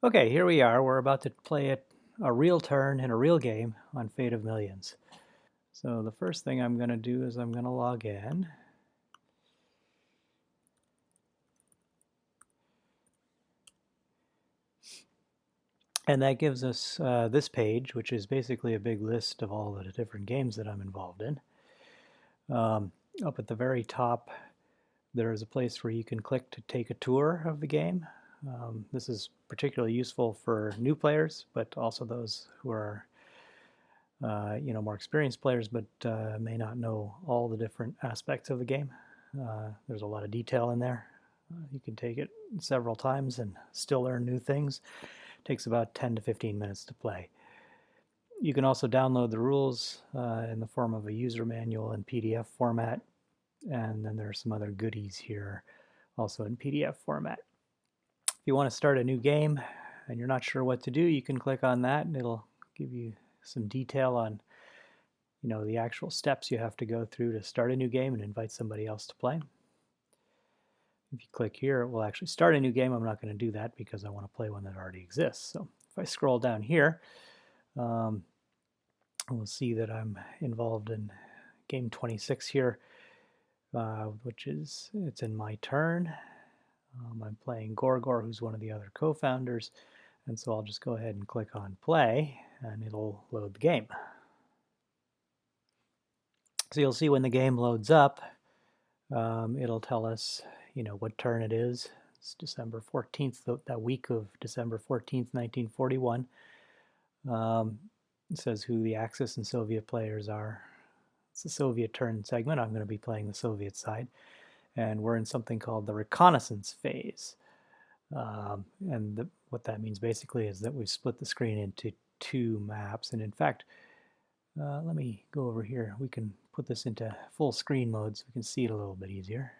Okay, here we are. We're about to play a real turn in a real game on Fate of Millions. So the first thing I'm going to do is I'm going to log in. And that gives us this page, which is basically a big list of all the different games that I'm involved in. Up at the very top, there is a place where you can click to take a tour of the game. This is particularly useful for new players, but also those who are more experienced players, but may not know all the different aspects of the game. There's a lot of detail in there. You can take it several times and still learn new things. It takes about 10 to 15 minutes to play. You can also download the rules in the form of a user manual in PDF format, and then there are some other goodies here also in PDF format. If you want to start a new game and you're not sure what to do, you can click on that and it'll give you some detail on the actual steps you have to go through to start a new game and invite somebody else to play. If you click here, it will actually start a new game. I'm not going to do that because I want to play one that already exists. So if I scroll down here, we'll see that I'm involved in game 26 here, which is, it's in my turn. I'm playing Gorgor, who's one of the other co-founders. And so I'll just go ahead and click on play and it'll load the game. So you'll see when the game loads up, it'll tell us, what turn it is. It's December 14th, that week of December 14th, 1941. It says who the Axis and Soviet players are. It's the Soviet turn segment. I'm going to be playing the Soviet side. And we're in something called the Reconnaissance Phase. What that means basically is that we've split the screen into two maps. And in fact, let me go over here. We can put this into full screen mode so we can see it a little bit easier.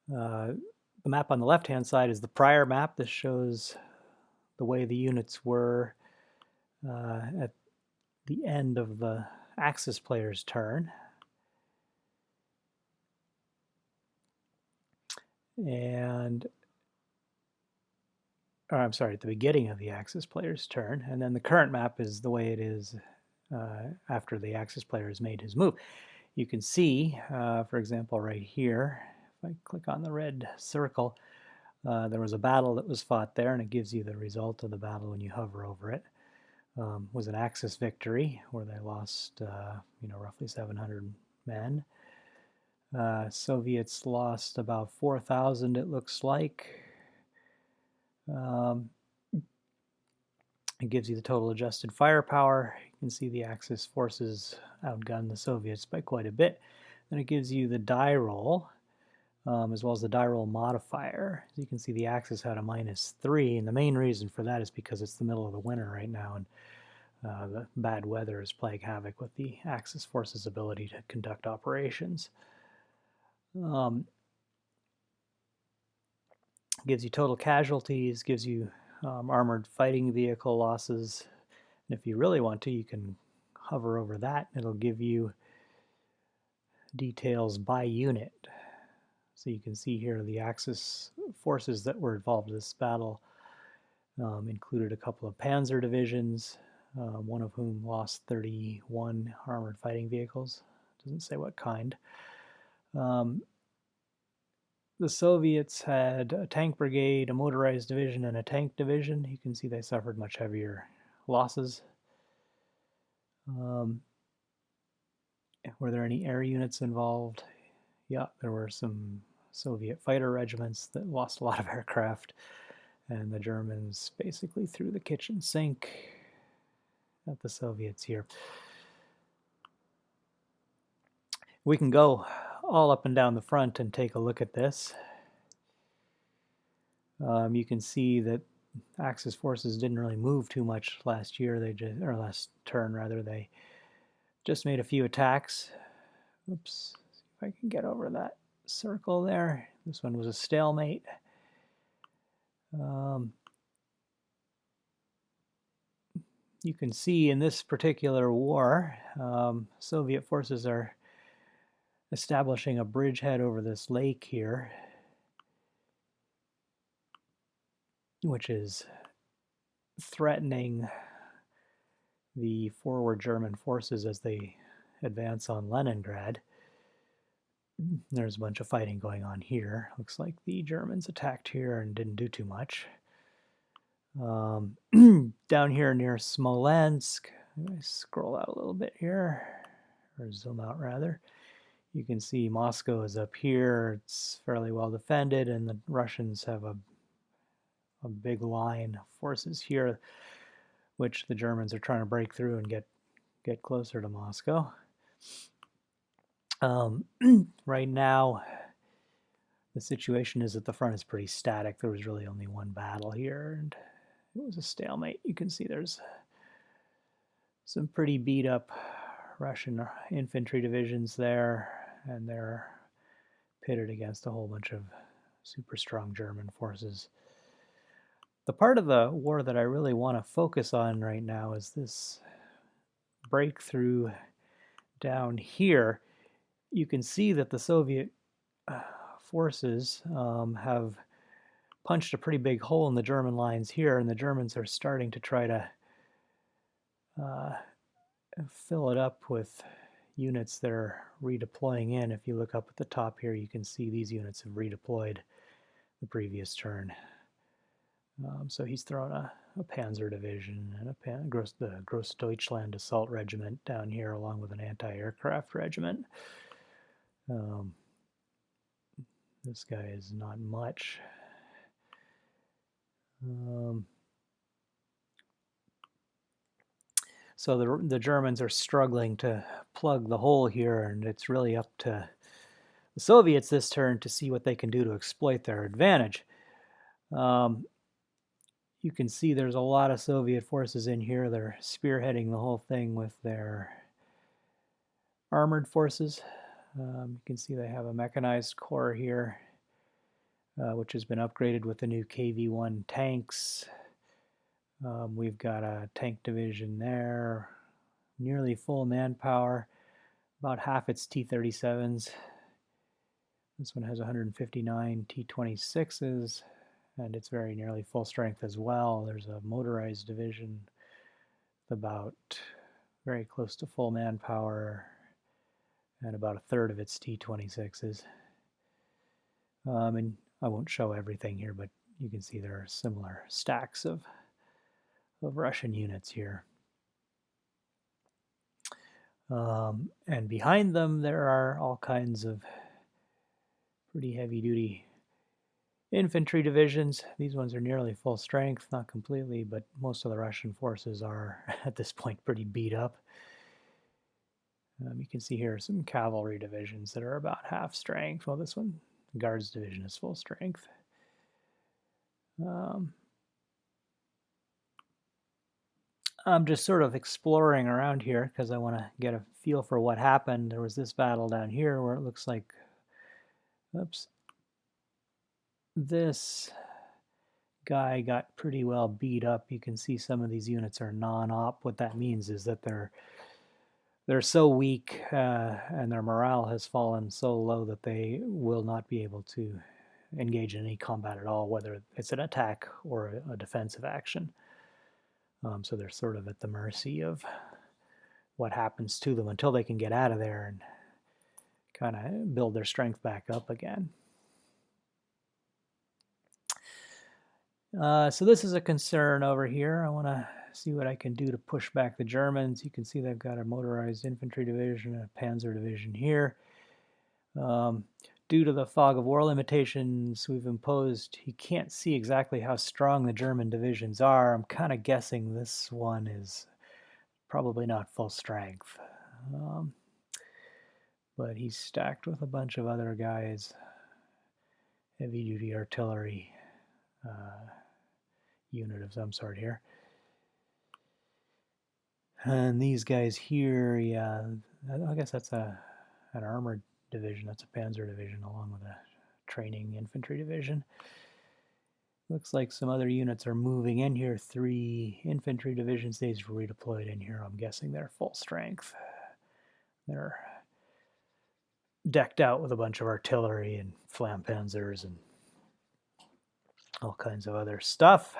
The map on the left-hand side is the prior map. This shows the way the units were at the end of the Axis player's turn. I'm sorry, at the beginning of the Axis player's turn. And then the current map is the way it is after the Axis player has made his move. You can see, for example, right here, if I click on the red circle, there was a battle that was fought there, and it gives you the result of the battle when you hover over it. Was an Axis victory where they lost, roughly 700 men. Soviets lost about 4,000, it looks like. It gives you the total adjusted firepower. You can see the Axis forces outgunned the Soviets by quite a bit. Then it gives you the die roll, as well as the die roll modifier. As you can see, the Axis had a -3, and the main reason for that is because it's the middle of the winter right now, and the bad weather is playing havoc with the Axis forces' ability to conduct operations. Gives you total casualties, gives you armored fighting vehicle losses. And if you really want to, you can hover over that. It'll give you details by unit. So you can see here the Axis forces that were involved in this battle included a couple of panzer divisions, one of whom lost 31 armored fighting vehicles. Doesn't say what kind. The Soviets had a tank brigade, a motorized division, and a tank division. You can see they suffered much heavier losses. Were there any air units involved? Yeah, there were some Soviet fighter regiments that lost a lot of aircraft, and the Germans basically threw the kitchen sink at the Soviets here. We can go all up and down the front and take a look at this. You can see that Axis forces didn't really move too much last turn rather. They just made a few attacks. Oops, see if I can get over that circle there. This one was a stalemate. You can see in this particular war, Soviet forces are establishing a bridgehead over this lake here. which is threatening the forward German forces as they advance on Leningrad. There's a bunch of fighting going on here. Looks like the Germans attacked here and didn't do too much. Down here near Smolensk, I scroll out a little bit here, or zoom out rather. You can see Moscow is up here. It's fairly well defended, and the Russians have a big line of forces here, which the Germans are trying to break through and get closer to Moscow. Right now, the situation is that the front is pretty static. There was really only one battle here, and it was a stalemate. You can see there's some pretty beat up Russian infantry divisions there, and they're pitted against a whole bunch of super strong German forces. The part of the war that I really want to focus on right now is this breakthrough down here. You can see that the Soviet forces have punched a pretty big hole in the German lines here, and the Germans are starting to try to fill it up with units that are redeploying in. If you look up at the top here, you can see these units have redeployed the previous turn. So he's thrown a Panzer division and the Grossdeutschland Assault Regiment down here, along with an anti-aircraft regiment. This guy is not much. So the Germans are struggling to plug the hole here, and it's really up to the Soviets this turn to see what they can do to exploit their advantage. You can see there's a lot of Soviet forces in here. They're spearheading the whole thing with their armored forces. You can see they have a mechanized corps here, which has been upgraded with the new KV-1 tanks. We've got a tank division there, nearly full manpower, about half its T-37s. This one has 159 T-26s, and it's very nearly full strength as well. There's a motorized division about very close to full manpower and about a third of its T-26s. And I won't show everything here, but you can see there are similar stacks of Russian units here. And behind them there are all kinds of pretty heavy-duty infantry divisions. These ones are nearly full strength, not completely, but most of the Russian forces are at this point pretty beat up. You can see here some cavalry divisions that are about half strength. Well, this one, the Guards division, is full strength. I'm just sort of exploring around here because I want to get a feel for what happened. There was this battle down here where it looks like, oops, this guy got pretty well beat up. You can see some of these units are non-op. What that means is that they're so weak and their morale has fallen so low that they will not be able to engage in any combat at all, whether it's an attack or a defensive action. So they're sort of at the mercy of what happens to them until they can get out of there and kind of build their strength back up again. So this is a concern over here. I want to see what I can do to push back the Germans. You can see they've got a motorized infantry division and a panzer division here. Due to the fog of war limitations we've imposed, you can't see exactly how strong the German divisions are. I'm kind of guessing this one is probably not full strength. But he's stacked with a bunch of other guys. Heavy-duty artillery unit of some sort here. And these guys here, yeah, I guess that's an armored division. That's a panzer division along with a training infantry division. Looks like some other units are moving in here. 3 infantry divisions. These were redeployed in here. I'm guessing they're full strength. They're decked out with a bunch of artillery and flampanzers and all kinds of other stuff.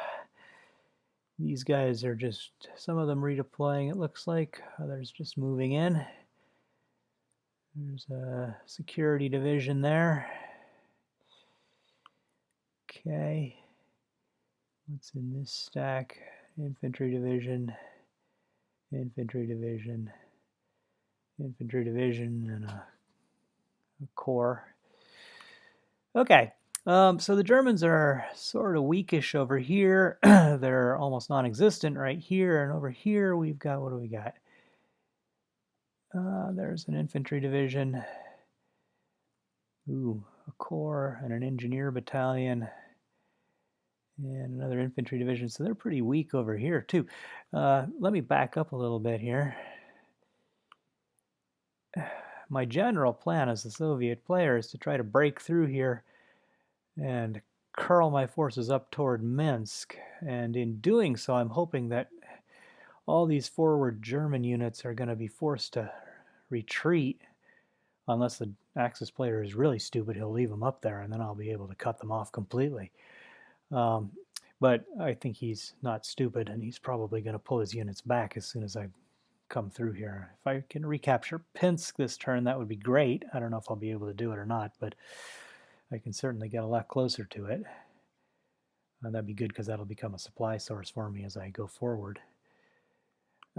These guys are just, some of them redeploying, it looks like. Others just moving in. There's a security division there. Okay. What's in this stack? Infantry division, infantry division, infantry division, and a corps. Okay. So the Germans are sort of weakish over here. They're almost non-existent right here. And over here we've got, what do we got? There's an infantry division. Ooh, a corps and an engineer battalion. And another infantry division. So they're pretty weak over here too. Let me back up a little bit here. My general plan as a Soviet player is to try to break through here and curl my forces up toward Minsk. And in doing so, I'm hoping that all these forward German units are going to be forced to retreat. Unless the Axis player is really stupid, he'll leave them up there, and then I'll be able to cut them off completely. But I think he's not stupid, and he's probably going to pull his units back as soon as I come through here. If I can recapture Pinsk this turn, that would be great. I don't know if I'll be able to do it or not, but I can certainly get a lot closer to it. And that'd be good because that'll become a supply source for me as I go forward.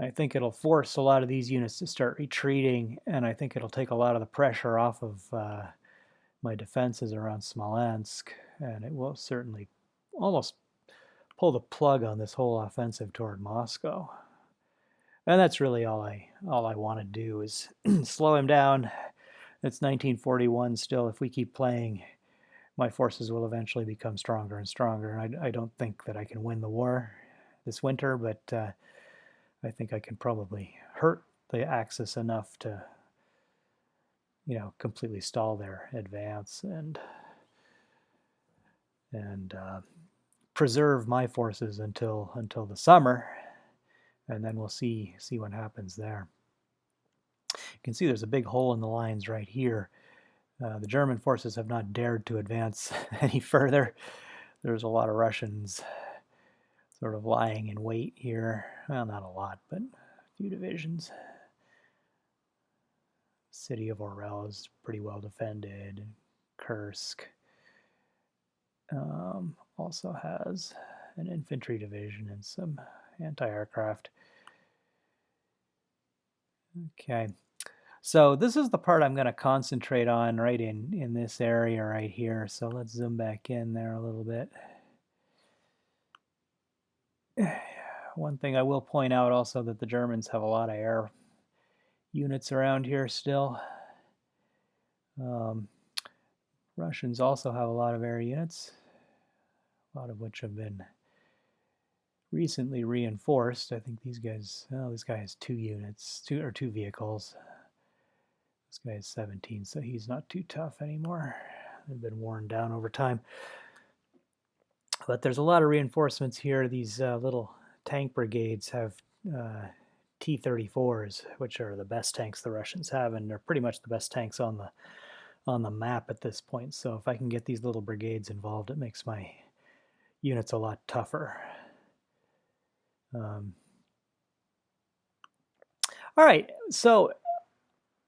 I think it'll force a lot of these units to start retreating, and I think it'll take a lot of the pressure off of my defenses around Smolensk, and it will certainly almost pull the plug on this whole offensive toward Moscow. And that's really all I want to do is slow him down. It's 1941 still. If we keep playing, my forces will eventually become stronger and stronger. I don't think that I can win the war this winter, but I think I can probably hurt the Axis enough to, completely stall their advance and preserve my forces until the summer, and then we'll see what happens there. You can see there's a big hole in the lines right here. The German forces have not dared to advance any further. There's a lot of Russians sort of lying in wait here. Well, not a lot, but a few divisions. The city of Orel is pretty well defended. Kursk also has an infantry division and some anti-aircraft. Okay, so this is the part I'm going to concentrate on right in this area right here. So let's zoom back in there a little bit. One thing I will point out also that the Germans have a lot of air units around here still. Russians also have a lot of air units, a lot of which have been recently reinforced. I think these guys, this guy has 2 units, two vehicles. This guy is 17, so he's not too tough anymore. They've been worn down over time. But there's a lot of reinforcements here. These little tank brigades have T-34s, which are the best tanks the Russians have, and they're pretty much the best tanks on the map at this point. So if I can get these little brigades involved, it makes my units a lot tougher. All right, so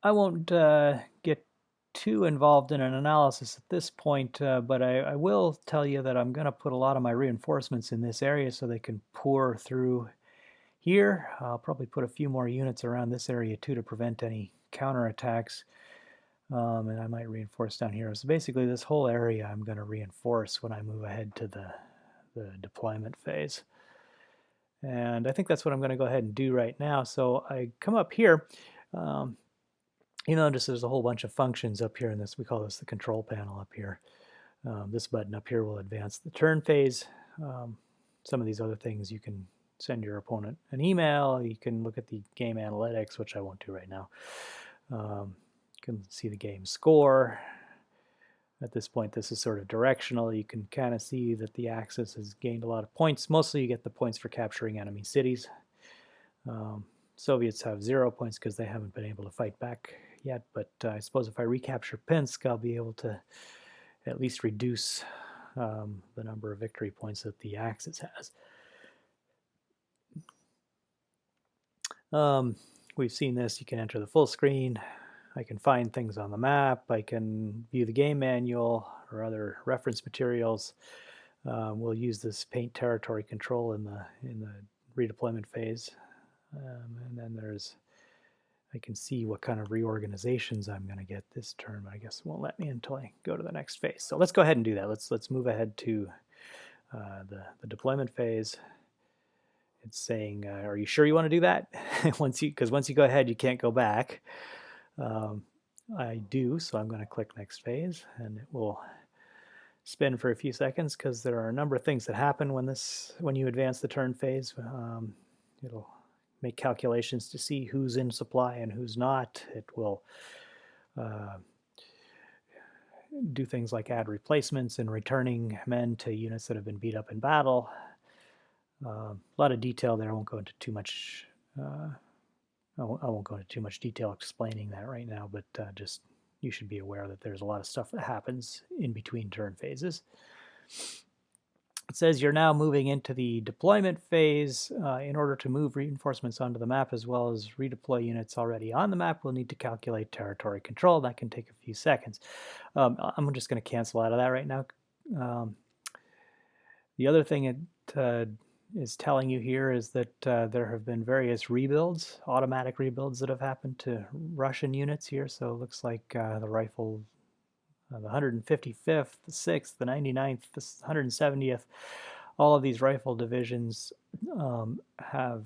I won't get too involved in an analysis at this point, but I will tell you that I'm going to put a lot of my reinforcements in this area so they can pour through here. I'll probably put a few more units around this area too to prevent any counterattacks. And I might reinforce down here. So basically this whole area I'm going to reinforce when I move ahead to the deployment phase. And I think that's what I'm going to go ahead and do right now. So I come up here. You notice there's a whole bunch of functions up here in this. We call this the control panel up here. This button up here will advance the turn phase. Some of these other things, you can send your opponent an email. You can look at the game analytics, which I won't do right now. You can see the game score. At this point, this is sort of directional. You can kind of see that the Axis has gained a lot of points. Mostly you get the points for capturing enemy cities. Soviets have 0 points because they haven't been able to fight back yet, but I suppose if I recapture Pinsk, I'll be able to at least reduce the number of victory points that the Axis has. We've seen this. You can enter the full screen. I can find things on the map. I can view the game manual or other reference materials. We'll use this paint territory control in the redeployment phase. And then I can see what kind of reorganizations I'm going to get this turn, but I guess it won't let me until I go to the next phase. So let's go ahead and do that. Let's move ahead to the deployment phase. It's saying, are you sure you want to do that? Because once you go ahead, you can't go back. I do, so I'm going to click next phase, and it will spin for a few seconds because there are a number of things that happen when you advance the turn phase. It'll make calculations to see who's in supply and who's not. It will do things like add replacements and returning men to units that have been beat up in battle. A lot of detail there. I won't go into too much. I won't go into too much detail explaining that right now, but just you should be aware that there's a lot of stuff that happens in between turn phases. It says you're now moving into the deployment phase. In order to move reinforcements onto the map as well as redeploy units already on the map, we'll need to calculate territory control. That can take a few seconds. I'm just going to cancel out of that right now. The other thing it is telling you here is that there have been various rebuilds, automatic rebuilds that have happened to Russian units here. So it looks like the rifle, the 155th, the 6th, the 99th, the 170th, all of these rifle divisions have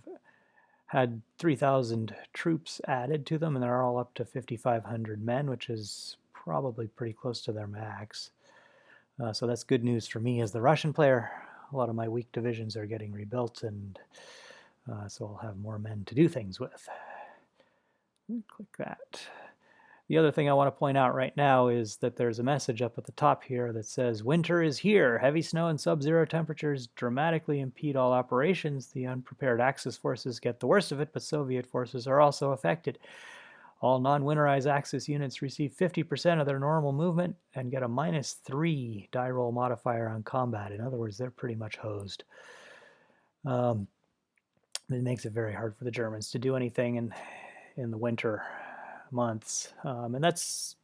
had 3,000 troops added to them, and they're all up to 5,500 men, which is probably pretty close to their max. So that's good news for me as the Russian player. A lot of my weak divisions are getting rebuilt, and so I'll have more men to do things with. Click that. The other thing I want to point out right now is that there's a message up at the top here that says, winter is here. Heavy snow and sub-zero temperatures dramatically impede all operations. The unprepared Axis forces get the worst of it, but Soviet forces are also affected. All non-winterized Axis units receive 50% of their normal movement and get a -3 die roll modifier on combat. In other words, they're pretty much hosed. It makes it very hard for the Germans to do anything in the winter months. And that's,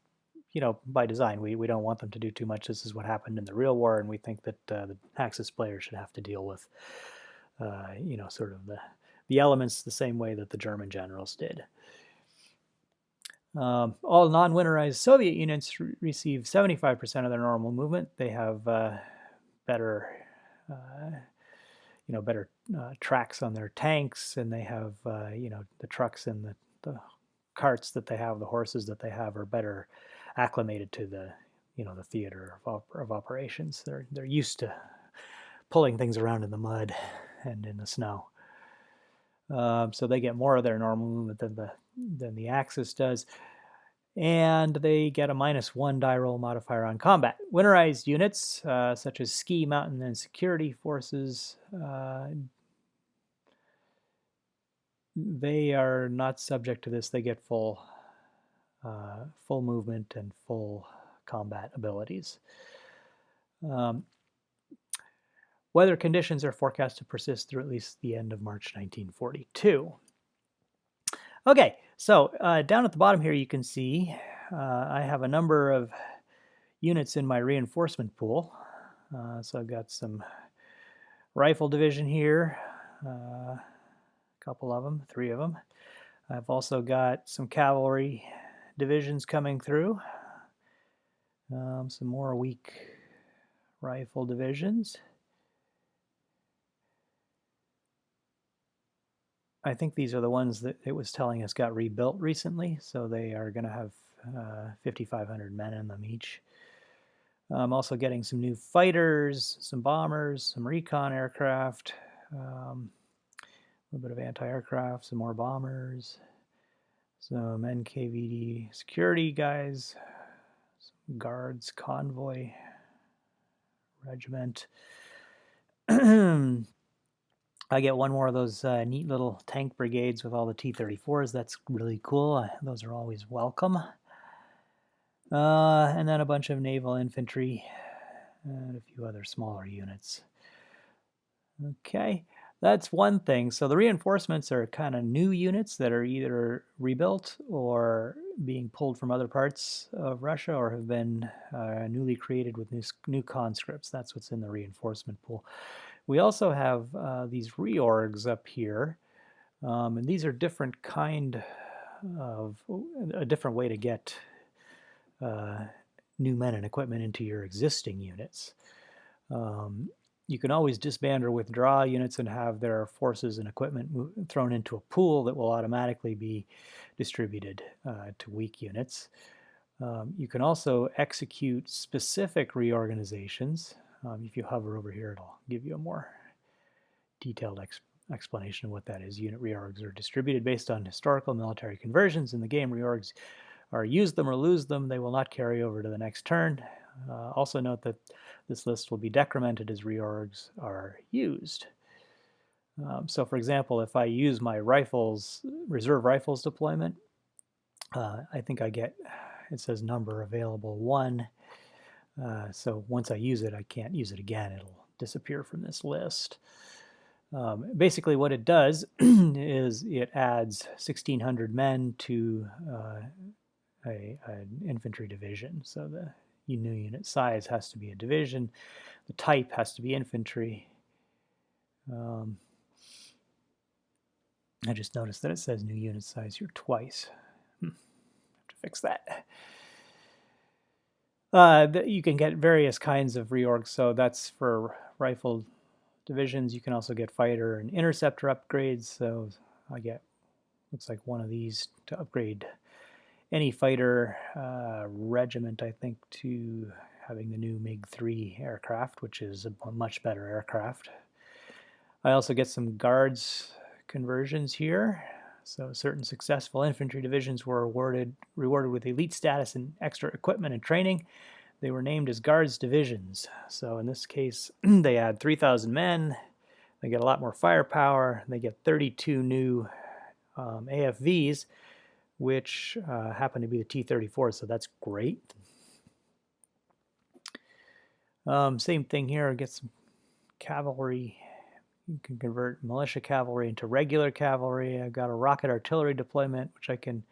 by design. We don't want them to do too much. This is what happened in the real war, and we think that the Axis players should have to deal with, sort of the elements the same way that the German generals did. All non-winterized Soviet units receive 75% of their normal movement. They have better tracks on their tanks, and they have the trucks and the carts that they have, the horses that they have, are better acclimated to the theater of operations. They're used to pulling things around in the mud and in the snow. So they get more of their normal movement than the Axis does, and they get a -1 die roll modifier on combat. Winterized units such as ski, mountain, and security forces, they are not subject to this. They get full movement and full combat abilities. Weather conditions are forecast to persist through at least the end of March 1942. Okay, so down at the bottom here you can see I have a number of units in my reinforcement pool. So I've got some rifle division here, a couple of them, 3 of them. I've also got some cavalry divisions coming through, some more weak rifle divisions. I think these are the ones that it was telling us got rebuilt recently, so they are going to have 5,500 men in them each. I'm also getting some new fighters, some bombers, some recon aircraft, a little bit of anti-aircraft, some more bombers, some NKVD security guys, some guards, convoy, regiment. I get one more of those neat little tank brigades with all the T-34s. That's really cool. Those are always welcome. And then a bunch of naval infantry and a few other smaller units. Okay, that's one thing. So the reinforcements are kind of new units that are either rebuilt or being pulled from other parts of Russia or have been newly created with new conscripts. That's what's in the reinforcement pool. We also have these reorgs up here, and these are different kind of a different way to get new men and equipment into your existing units. You can always disband or withdraw units and have their forces and equipment thrown into a pool that will automatically be distributed to weak units. You can also execute specific reorganizations. If you hover over here, it'll give you a more detailed explanation of what that is. Unit reorgs are distributed based on historical military conversions. In the game, reorgs are use them or lose them. They will not carry over to the next turn. Also note that this list will be decremented as reorgs are used. So for example, if I use my reserve rifles deployment, I think I get, it says number available 1. So once I use it, I can't use it again. It'll disappear from this list. Basically what it does is it adds 1,600 men to an infantry division. So the new unit size has to be a division. The type has to be infantry. I just noticed that it says new unit size here twice. Have to fix that. You can get various kinds of reorgs. So that's for rifle divisions. You can also get fighter and interceptor upgrades. So I get, looks like one of these to upgrade any fighter regiment, I think, to having the new MiG-3 aircraft, which is a much better aircraft. I also get some guards conversions here. So certain successful infantry divisions were rewarded with elite status and extra equipment and training. They were named as guards divisions. So in this case, they add 3,000 men. They get a lot more firepower. They get 32 new AFVs, which happen to be the T-34, so that's great. Same thing here, get some cavalry. You can convert militia cavalry into regular cavalry. I've got a rocket artillery deployment, which I can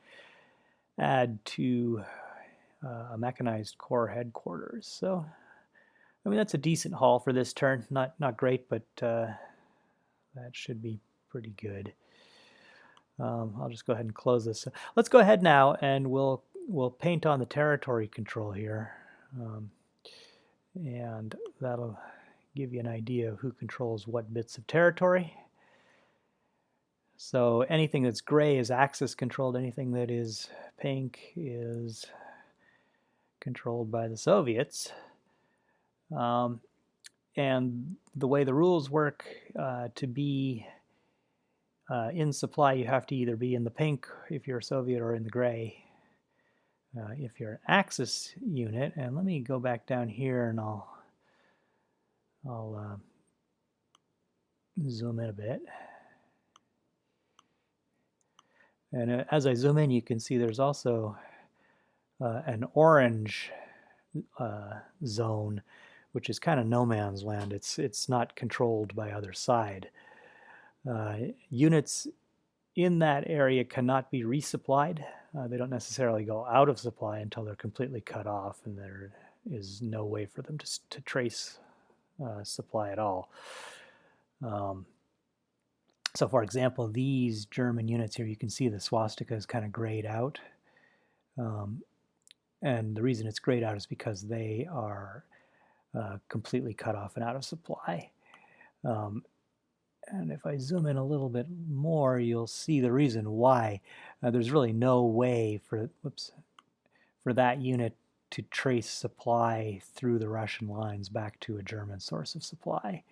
add to a mechanized corps headquarters. So, I mean, that's a decent haul for this turn. Not great, but that should be pretty good. I'll just go ahead and close this. Let's go ahead now and we'll paint on the territory control here. And that'll give you an idea of who controls what bits of territory. So anything that's gray is Axis controlled. Anything that is pink is controlled by the Soviets. And the way the rules work, to be in supply, you have to either be in the pink if you're a Soviet or in the gray if you're an Axis unit. And let me go back down here and I'll zoom in a bit. And as I zoom in, you can see there's also an orange zone, which is kind of no man's land. It's not controlled by either side. Units in that area cannot be resupplied. They don't necessarily go out of supply until they're completely cut off, and there is no way for them to trace supply at all. So for example, these German units here, you can see the swastika is kind of grayed out. And the reason it's grayed out is because they are completely cut off and out of supply. And if I zoom in a little bit more, you'll see the reason why. There's really no way for that unit to trace supply through the Russian lines back to a German source of supply.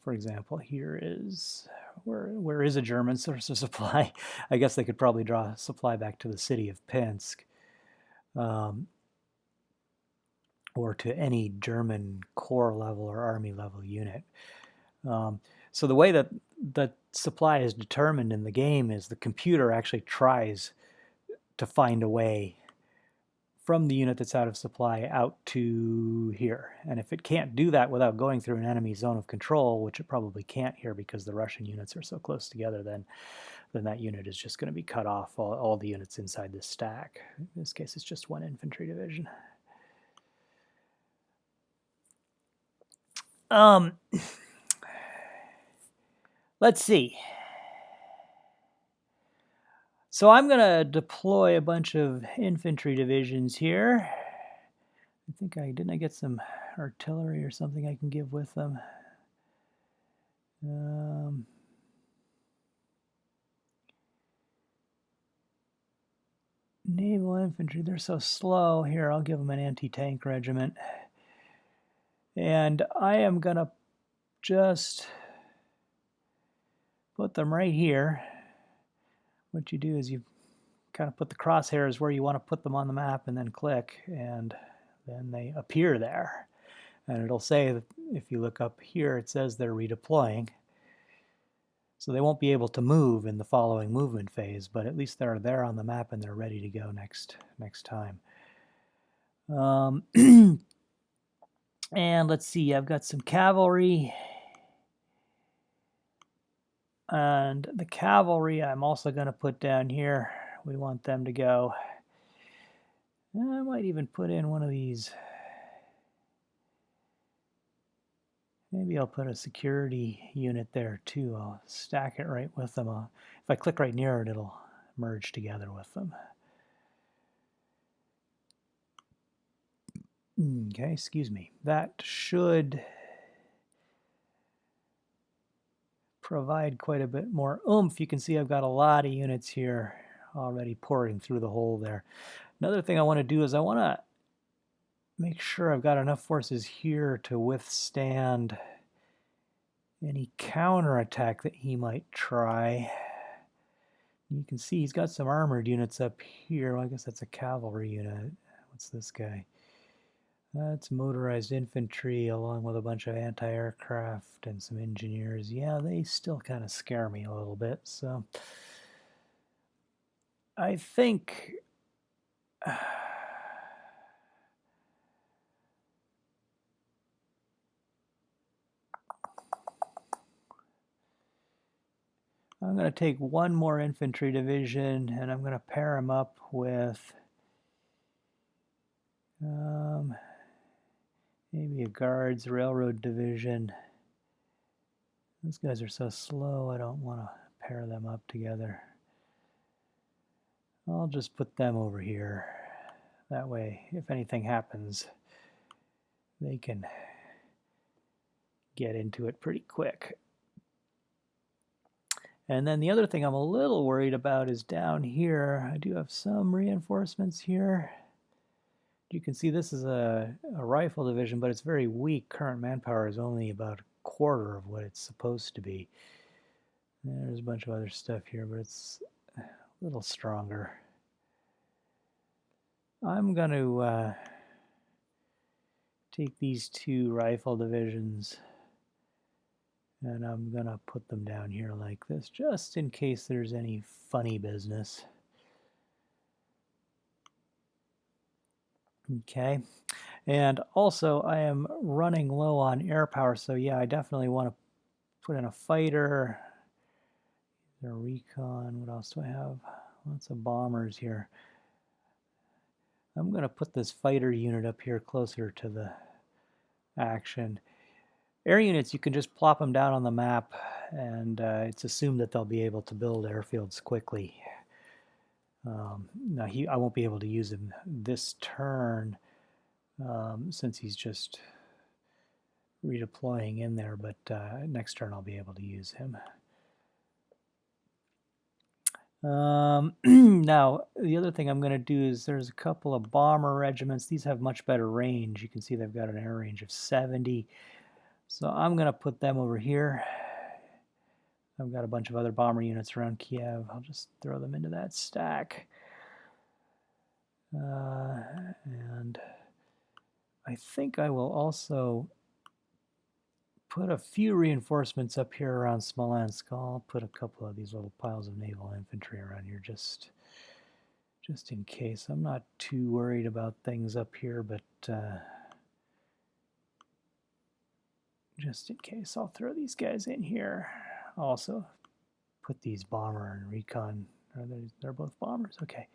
For example, here is, where is a German source of supply? I guess they could probably draw supply back to the city of Pinsk, or to any German corps level or army level unit. So the way that supply is determined in the game is the computer actually tries to find a way from the unit that's out of supply out to here. And if it can't do that without going through an enemy zone of control, which it probably can't here because the Russian units are so close together, then that unit is just going to be cut off, all the units inside this stack. In this case, it's just one infantry division. Let's see. So I'm going to deploy a bunch of infantry divisions here. I think didn't I get some artillery or something I can give with them? Naval infantry, they're so slow. Here, I'll give them an anti-tank regiment. And I am going to just put them right here. What you do is you kind of put the crosshairs where you want to put them on the map and then click, and then they appear there. And it'll say, that if you look up here, it says they're redeploying. So they won't be able to move in the following movement phase, but at least they're there on the map and they're ready to go next time. And let's see, I've got some cavalry. And the cavalry I'm also going to put down here. We want them to go. I might even put in one of these. Maybe I'll put a security unit there too. I'll stack it right with them. If I click right near it, it'll merge together with them. Okay, excuse me. That should provide quite a bit more oomph. You can see I've got a lot of units here already pouring through the hole there. Another thing I want to do is I want to make sure I've got enough forces here to withstand any counterattack that he might try. You can see he's got some armored units up here. Well, I guess that's a cavalry unit. What's this guy? That's motorized infantry along with a bunch of anti-aircraft and some engineers. Yeah, they still kind of scare me a little bit. So I think I'm going to take one more infantry division and I'm going to pair them up with maybe a guards railroad division. Those guys are so slow, I don't want to pair them up together. I'll just put them over here. That way, if anything happens, they can get into it pretty quick. And then the other thing I'm a little worried about is down here. I do have some reinforcements here. You can see this is a rifle division, but it's very weak. Current manpower is only about a quarter of what it's supposed to be. There's a bunch of other stuff here, but it's a little stronger. I'm going to take these two rifle divisions and I'm going to put them down here like this, just in case there's any funny business. Okay, and also I am running low on air power, so yeah, I definitely want to put in a fighter, a recon. What else do I have? Lots of bombers here. I'm going to put this fighter unit up here closer to the action. Air units, you can just plop them down on the map, and it's assumed that they'll be able to build airfields quickly. Now, I won't be able to use him this turn since he's just redeploying in there, but next turn I'll be able to use him. Now, the other thing I'm going to do is there's a couple of bomber regiments. These have much better range. You can see they've got an air range of 70. So I'm going to put them over here. I've got a bunch of other bomber units around Kiev. I'll just throw them into that stack. And I think I will also put a few reinforcements up here around Smolensk. I'll put a couple of these little piles of naval infantry around here just just in case. I'm not too worried about things up here, but just in case, I'll throw these guys in here. Also, put these bomber and recon. They're both bombers. Okay.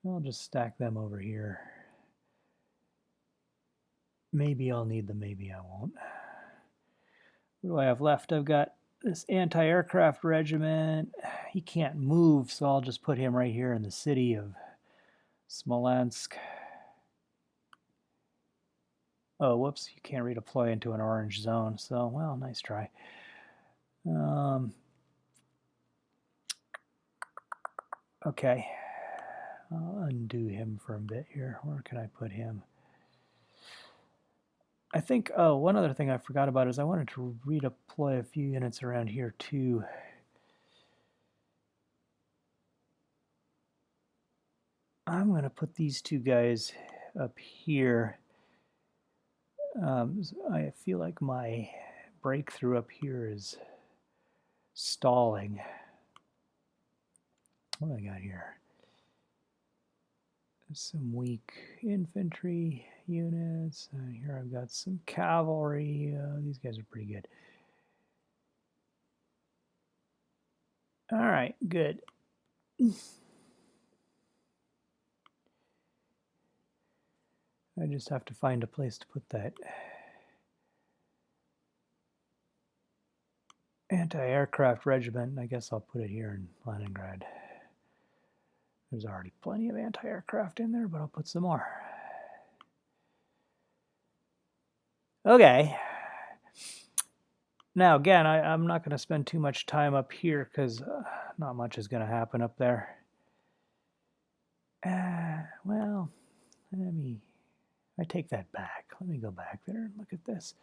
I'll just stack them over here. Maybe I'll need them, maybe I won't. What do I have left? I've got this anti-aircraft regiment. He can't move, so I'll just put him right here in the city of Smolensk. Oh, whoops, you can't redeploy into an orange zone, so, well, nice try. Okay, I'll undo him for a bit here. Where can I put him? I think, oh, one other thing I forgot about is I wanted to redeploy a few units around here too. I'm going to put these two guys up here. I feel like my breakthrough up here is stalling. What do I got here? Some weak infantry units. Here I've got some cavalry. These guys are pretty good. All right, good. I just have to find a place to put that anti-aircraft regiment. I guess I'll put it here in Leningrad. There's already plenty of anti-aircraft in there, but I'll put some more. Okay. Now, again, I'm not going to spend too much time up here because not much is going to happen up there. Well, I take that back. Let me go back there and look at this.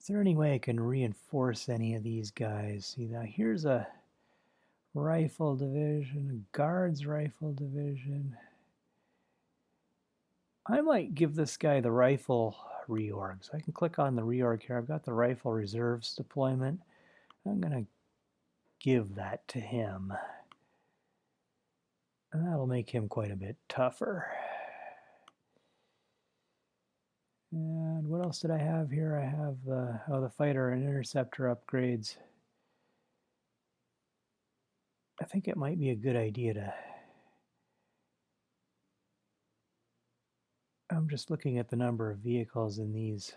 Is there any way I can reinforce any of these guys? See, now here's a rifle division, a guards rifle division. I might give this guy the rifle reorg. So I can click on the reorg here. I've got the rifle reserves deployment. I'm going to give that to him. And that'll make him quite a bit tougher. And what else did I have here? I have the fighter and interceptor upgrades. I think it might be a good idea to... I'm just looking at the number of vehicles in these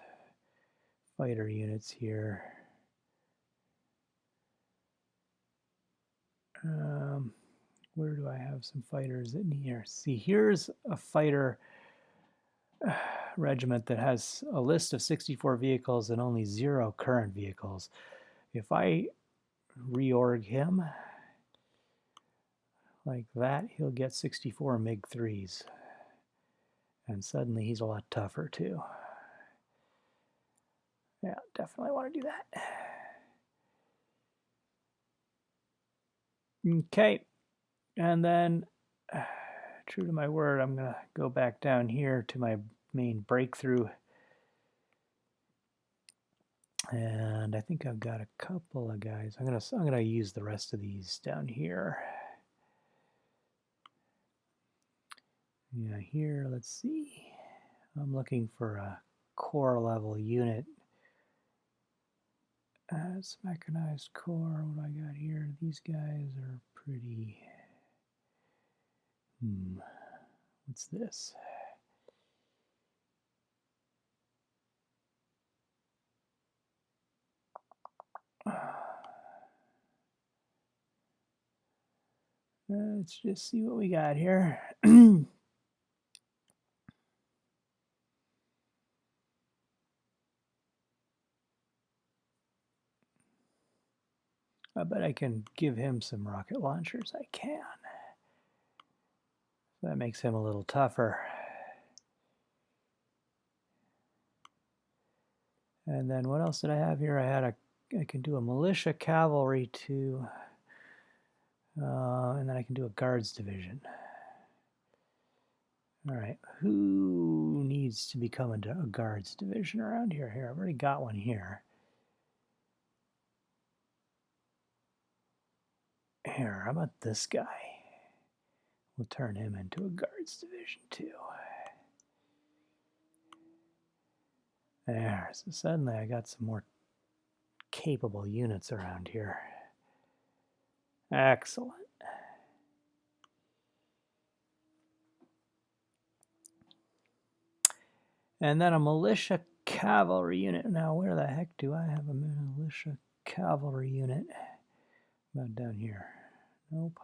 fighter units here. Where do I have some fighters in here? See, here's a fighter regiment that has a list of 64 vehicles and only 0 current vehicles. If I reorg him like that, he'll get 64 MiG-3s. And suddenly he's a lot tougher too. Yeah, definitely want to do that. Okay, and then, true to my word, I'm going to go back down here to my main breakthrough. And I think I've got a couple of guys. I'm gonna use the rest of these down here. Yeah, here, let's see. I'm looking for a corps level unit. It's mechanized corps. What do I got here? These guys are pretty... What's this? Let's just see what we got here. I bet I can give him some rocket launchers. I can. That makes him a little tougher. And then what else did I have here? I can do a militia cavalry too. And then I can do a guards division. All right, who needs to become a guards division around here? Here, I've already got one here. Here, how about this guy? We'll turn him into a guards division too. There, so suddenly I got some more capable units around here. Excellent. And then a militia cavalry unit. Now, where the heck do I have a militia cavalry unit? About down here. Nope.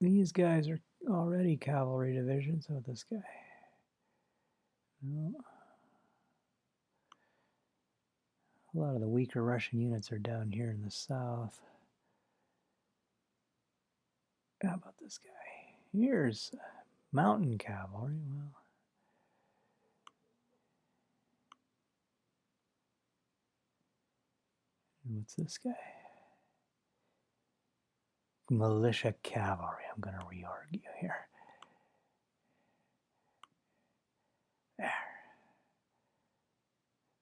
These guys are already cavalry divisions. So this guy. No. A lot of the weaker Russian units are down here in the south. How about this guy? Here's mountain cavalry. Well, and what's this guy? Militia cavalry. I'm going to reorg you here. There.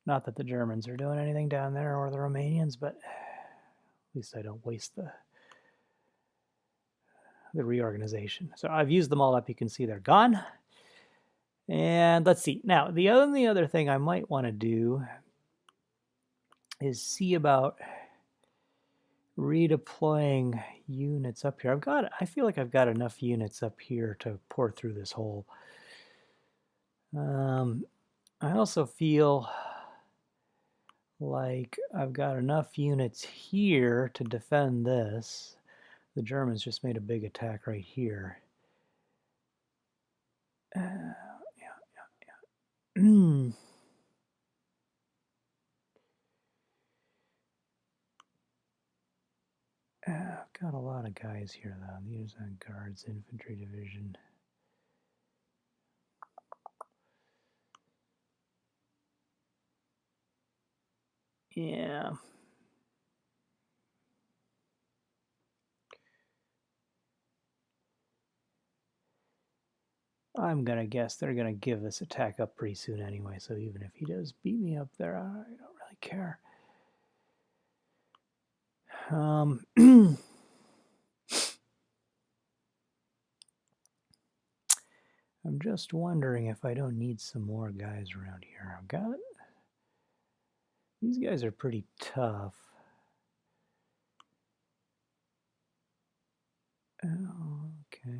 Not that the Germans are doing anything down there or the Romanians, but at least I don't waste the reorganization. So I've used them all up. You can see they're gone. And let's see. Now, the only other thing I might want to do is see about redeploying units up here. I feel like I've got enough units up here to pour through this hole. I also feel like I've got enough units here to defend this. The Germans just made a big attack right here. Yeah. I've got a lot of guys here, though. These are Guards Infantry Division. Yeah. I'm going to guess they're going to give this attack up pretty soon anyway, so even if he does beat me up there, I don't really care. I'm just wondering if I don't need some more guys around here. I've got... These guys are pretty tough. Oh, okay.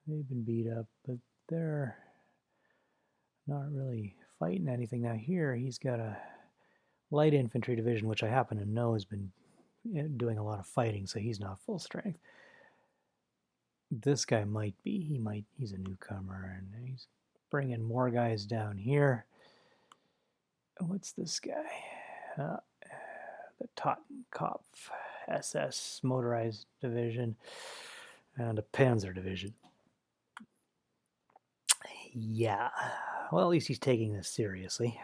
They've been beat up, but they're not really fighting anything. Now here, he's got a light infantry division, which I happen to know has been doing a lot of fighting, so he's not full strength. This guy might be. He's a newcomer, and he's bringing more guys down here. What's this guy? The Totenkopf SS motorized division and a Panzer division. Yeah, well, at least he's taking this seriously.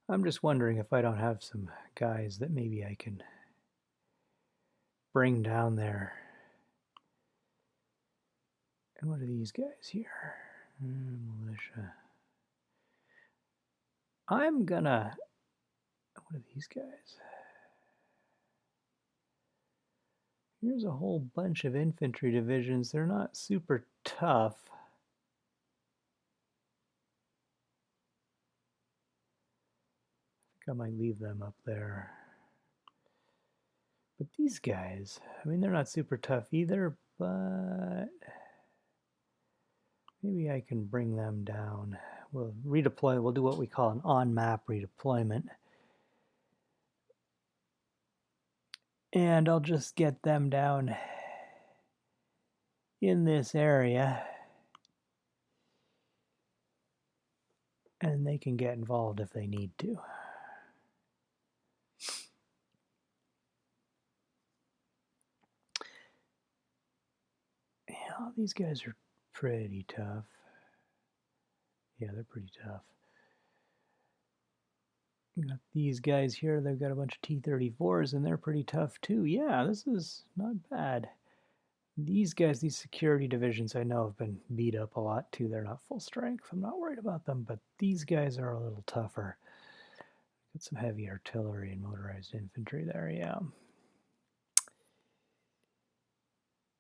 I'm just wondering if I don't have some guys that maybe I can bring down there. And what are these guys here? Militia. I'm gonna... What are these guys? Here's a whole bunch of infantry divisions. They're not super tough. I think I might leave them up there. But these guys, I mean, they're not super tough either, but maybe I can bring them down. We'll redeploy, we'll do what we call an on-map redeployment. And I'll just get them down in this area. And they can get involved if they need to. Yeah, these guys are pretty tough. Yeah, they're pretty tough. Got these guys here, they've got a bunch of T-34s and they're pretty tough too. Yeah, this is not bad. These guys, these security divisions, I know have been beat up a lot too. They're not full strength. I'm not worried about them, but these guys are a little tougher. Got some heavy artillery and motorized infantry there, yeah.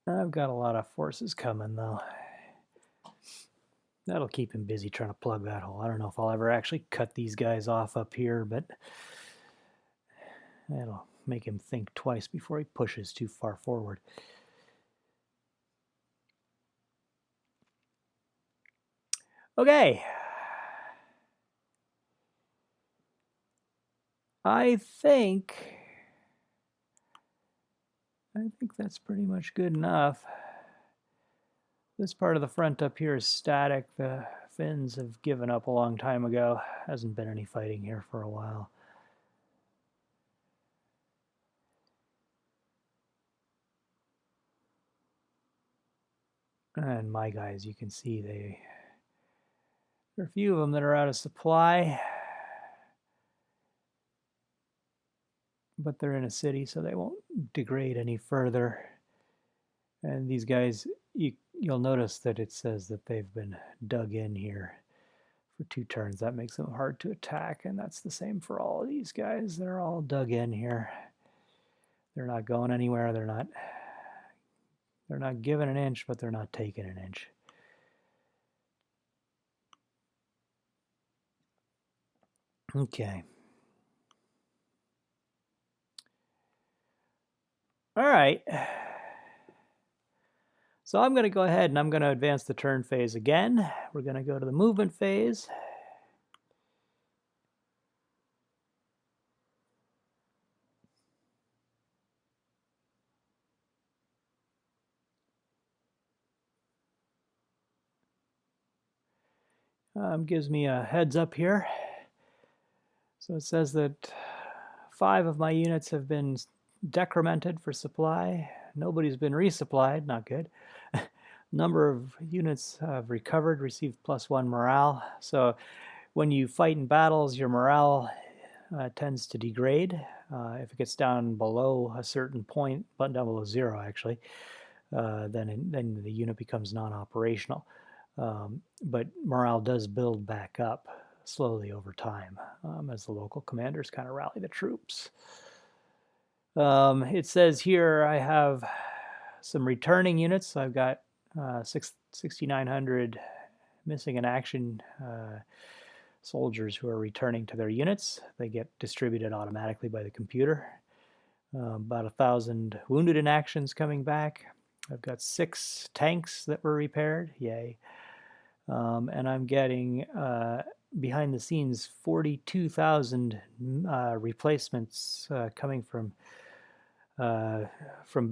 I've got a lot of forces coming, though. That'll keep him busy trying to plug that hole. I don't know if I'll ever actually cut these guys off up here, but that'll make him think twice before he pushes too far forward. Okay. I think that's pretty much good enough. This part of the front up here is static. The Finns have given up a long time ago. Hasn't been any fighting here for a while. And my guys, you can see there are a few of them that are out of supply. But they're in a city, so they won't degrade any further. And these guys, you'll notice that it says that they've been dug in here for 2 turns. That makes them hard to attack, and that's the same for all of these guys. They're all dug in here. They're not going anywhere. They're not giving an inch, but they're not taking an inch. Okay. All right. So I'm going to go ahead and I'm going to advance the turn phase again. We're going to go to the movement phase. Gives me a heads up here. So it says that 5 of my units have been decremented for supply. Nobody's been resupplied, not good. Number of units have recovered, received +1 morale. So when you fight in battles, your morale tends to degrade. If it gets down below a certain point, down below 0 actually, then the unit becomes non-operational. But morale does build back up slowly over time as the local commanders kind of rally the troops. It says here I have some returning units. So I've got 6,900 missing in action soldiers who are returning to their units. They get distributed automatically by the computer. About 1,000 wounded in actions coming back. I've got 6 tanks that were repaired. Yay. And I'm getting behind the scenes 42,000 replacements coming from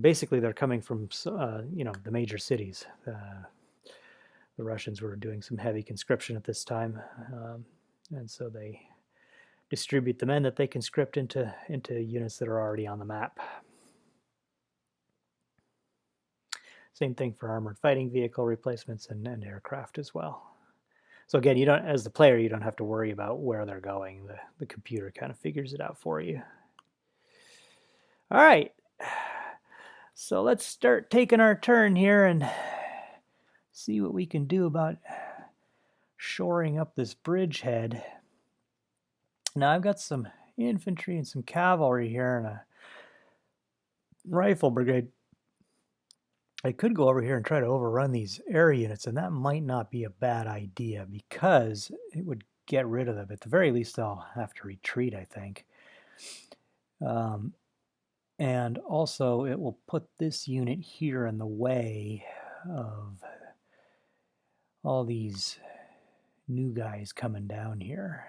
basically they're coming from the major cities. The Russians were doing some heavy conscription at this time, and so they distribute the men that they conscript into units that are already on the map. Same thing for armored fighting vehicle replacements and aircraft as well. So again, you don't, as the player, you don't have to worry about where they're going. The computer kind of figures it out for you. All right. So let's start taking our turn here and see what we can do about shoring up this bridgehead. Now I've got some infantry and some cavalry here and a rifle brigade. I could go over here and try to overrun these air units, and that might not be a bad idea because it would get rid of them. At the very least, I'll have to retreat, I think. And also, it will put this unit here in the way of all these new guys coming down here.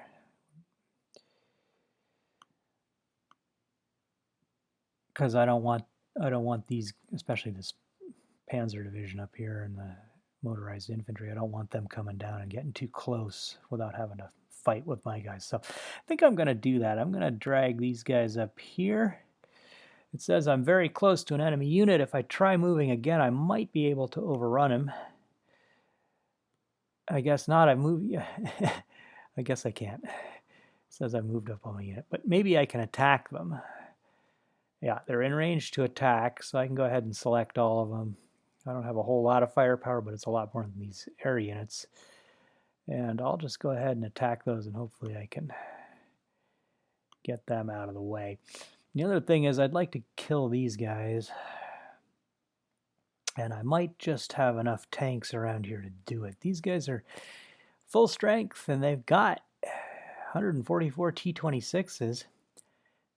Because I don't want these, especially this Panzer division up here and the motorized infantry. I don't want them coming down and getting too close without having to fight with my guys. So I think I'm going to do that. I'm going to drag these guys up here. It says I'm very close to an enemy unit. If I try moving again, I might be able to overrun him. I guess not. I guess I can't. It says I moved up on my unit, but maybe I can attack them. Yeah, they're in range to attack, so I can go ahead and select all of them. I don't have a whole lot of firepower, but it's a lot more than these air units. And I'll just go ahead and attack those, and hopefully I can get them out of the way. The other thing is I'd like to kill these guys. And I might just have enough tanks around here to do it. These guys are full strength, and they've got 144 T-26s.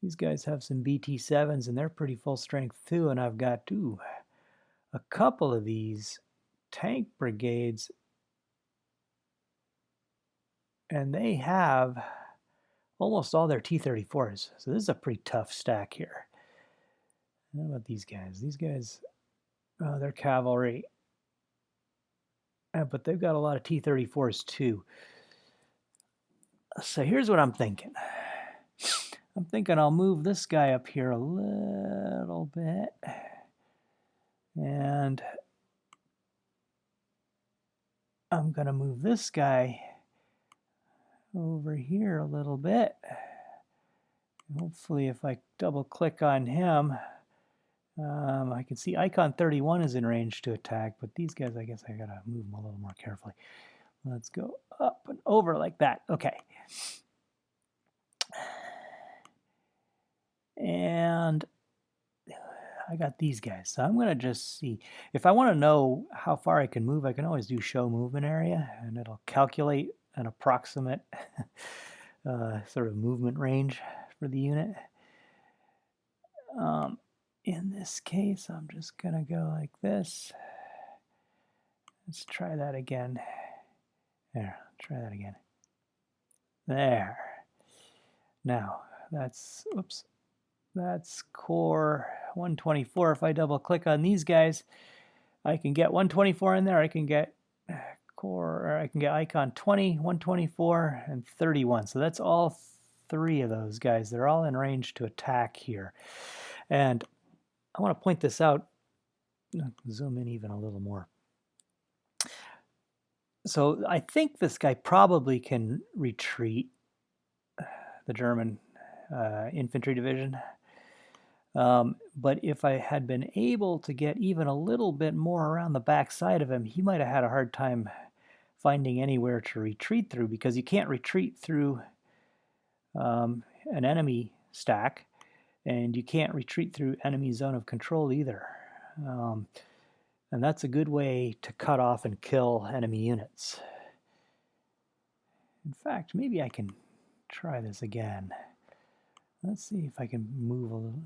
These guys have some BT-7s, and they're pretty full strength too. And I've got, a couple of these tank brigades, and they have almost all their T-34s. So this is a pretty tough stack here. How about these guys? These guys, they're cavalry. But they've got a lot of T-34s too. So here's what I'm thinking. I'm thinking I'll move this guy up here a little bit. And I'm going to move this guy over here a little bit. Hopefully if I double click on him, I can see Icon 31 is in range to attack, but these guys, I guess I got to move them a little more carefully. Let's go up and over like that. Okay. And I got these guys. So I'm going to just see. If I want to know how far I can move, I can always do show movement area, and it'll calculate an approximate sort of movement range for the unit. In this case, I'm just going to go like this. Let's try that again. There, try that again. There. Now, that's, oops, that's core 124. If I double click on these guys, I can get 124 in there. I can get core, or I can get icon 20, 124, and 31. So that's all three of those guys. They're all in range to attack here. And I want to point this out. Zoom in even a little more. So I think this guy probably can retreat, the German infantry division. But if I had been able to get even a little bit more around the back side of him, he might have had a hard time finding anywhere to retreat through, because you can't retreat through an enemy stack, and you can't retreat through enemy zone of control either. And that's a good way to cut off and kill enemy units. In fact, maybe I can try this again. Let's see if I can move a little.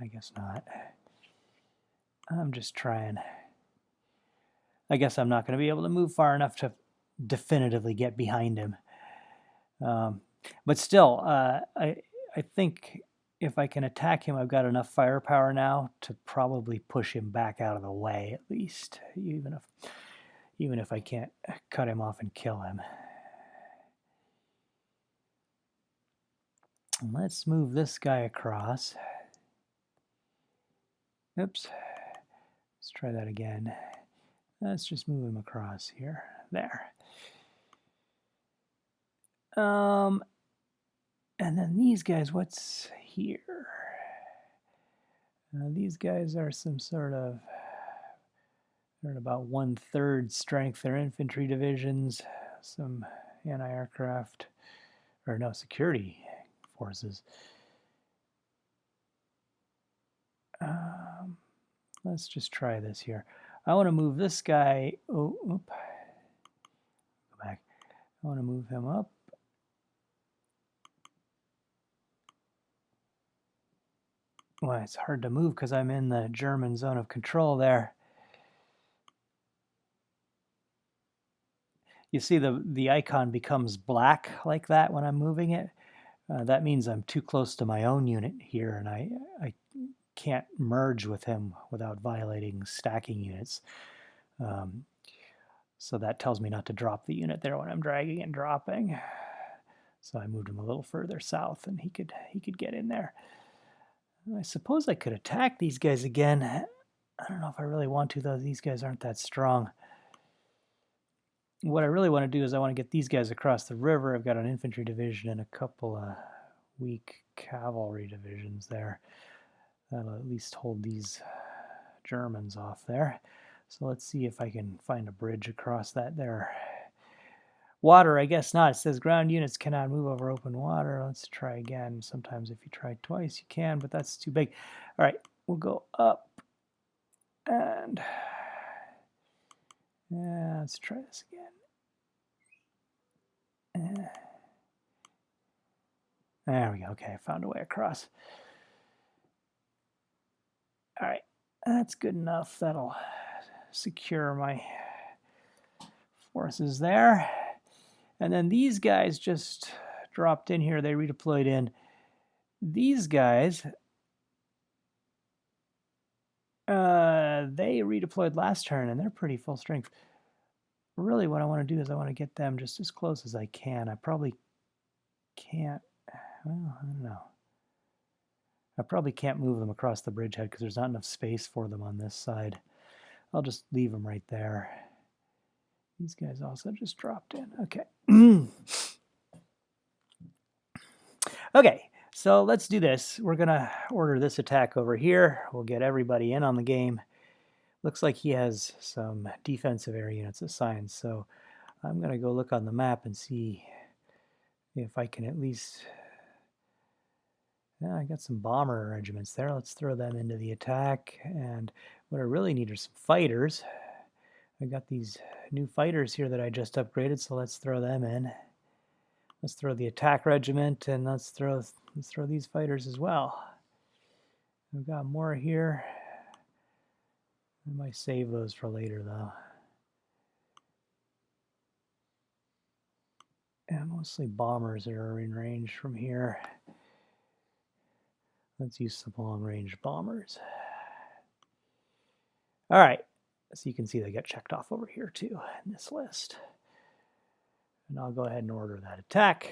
I guess not. I'm just trying. I guess I'm not going to be able to move far enough to definitively get behind him. But still, I think if I can attack him, I've got enough firepower now to probably push him back out of the way, at least, even if I can't cut him off and kill him. Let's move this guy across. Oops. Let's try that again. Let's just move him across here. There. And then these guys, what's here? These guys are some sort of, they're at about 1/3 strength. They're infantry divisions, some anti-aircraft, or no, security forces. Let's just try this here. I want to move this guy. Oh, oop. Go back. I want to move him up. Well, it's hard to move because I'm in the German zone of control there. You see the icon becomes black like that when I'm moving it. That means I'm too close to my own unit here, and I can't merge with him without violating stacking units. So that tells me not to drop the unit there when I'm dragging and dropping. So I moved him a little further south, and he could get in there. I suppose I could attack these guys again. I don't know if I really want to, though. These guys aren't that strong. What I really want to do is I want to get these guys across the river. I've got an infantry division and a couple of weak cavalry divisions there. That'll at least hold these Germans off there. So let's see if I can find a bridge across that there. Water, I guess not. It says ground units cannot move over open water. Let's try again. Sometimes if you try twice, you can, but that's too big. All right, we'll go up. And let's try this again. There we go. Okay, I found a way across. All right, that's good enough. That'll secure my forces there. And then these guys just dropped in here. They redeployed in. These guys, they redeployed last turn, and they're pretty full strength. Really, what I want to do is I want to get them just as close as I can. I probably can't. Well, I don't know. I probably can't move them across the bridgehead because there's not enough space for them on this side. I'll just leave them right there. These guys also just dropped in. Okay. Okay, so let's do this. We're going to order this attack over here. We'll get everybody in on the game. Looks like he has some defensive air units assigned, so I'm going to go look on the map and see if I can at least... Yeah, I got some bomber regiments there. Let's throw them into the attack. And what I really need are some fighters. I got these new fighters here that I just upgraded, so let's throw them in. Let's throw the attack regiment, and let's throw these fighters as well. We've got more here. I might save those for later, though. And mostly bombers that are in range from here. Let's use some long-range bombers. All right, so you can see they get checked off over here too in this list. And I'll go ahead and order that attack.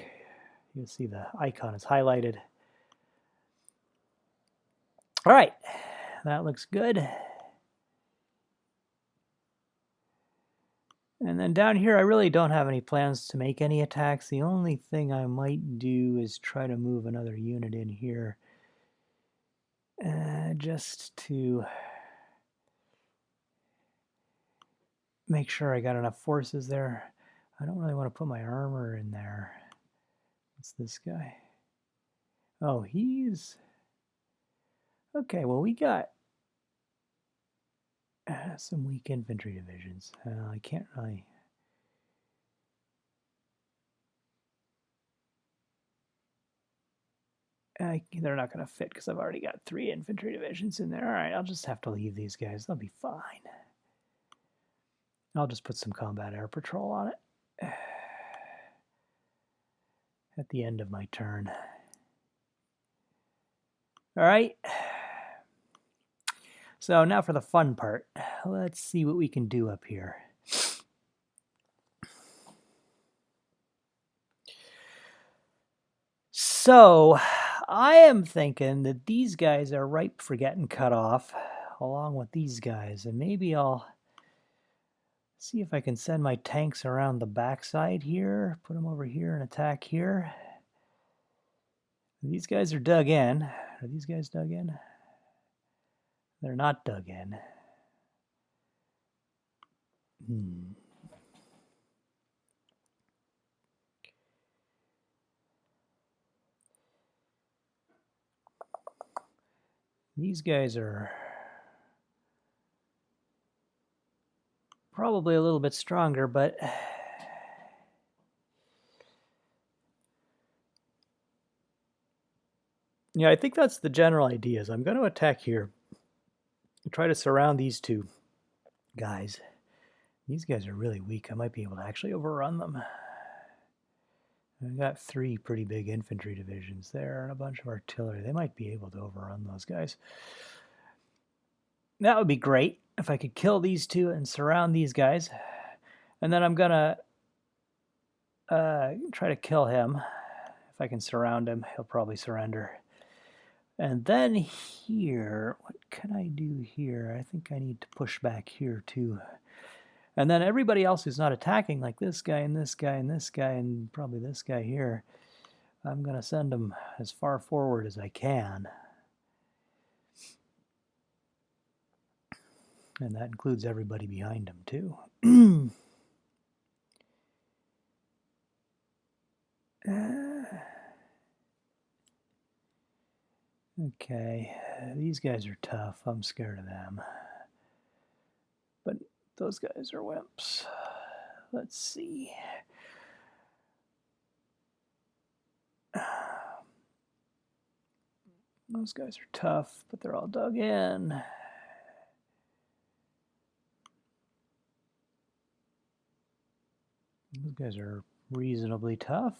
You'll see the icon is highlighted. All right, that looks good. And then down here, I really don't have any plans to make any attacks. The only thing I might do is try to move another unit in here. Just to make sure I got enough forces there. I don't really want to put my armor in there. What's this guy? Oh, he's... Okay, well, we got some weak infantry divisions. I can't really... they're not going to fit because I've already got 3 infantry divisions in there. All right, I'll just have to leave these guys. They'll be fine. I'll just put some combat air patrol on it at the end of my turn. All right. So now for the fun part. Let's see what we can do up here. So I am thinking that these guys are ripe for getting cut off along with these guys. And maybe I'll see if I can send my tanks around the backside here. Put them over here and attack here. These guys are dug in. Are these guys dug in? They're not dug in. These guys are probably a little bit stronger, but yeah, I think that's the general idea. Is I'm going to attack here and try to surround these 2 guys. These guys are really weak. I might be able to actually overrun them. I've got 3 pretty big infantry divisions there and a bunch of artillery. They might be able to overrun those guys. That would be great if I could kill these 2 and surround these guys. And then I'm going to try to kill him. If I can surround him, he'll probably surrender. And then here, what can I do here? I think I need to push back here too. And then everybody else who's not attacking, like this guy and this guy and this guy and probably this guy here, I'm going to send them as far forward as I can. And that includes everybody behind him, too. Okay, these guys are tough. I'm scared of them. But those guys are wimps. Let's see. Those guys are tough, but they're all dug in. Those guys are reasonably tough.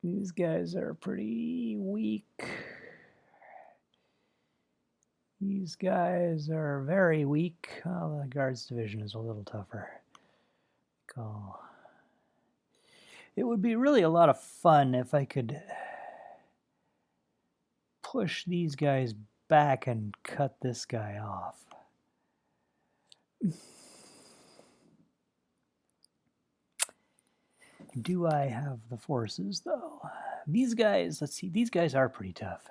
These guys are pretty weak. These guys are very weak. Well, the Guards Division is a little tougher. Cool. It would be really a lot of fun if I could push these guys back and cut this guy off. Do I have the forces, though? These guys, let's see, these guys are pretty tough.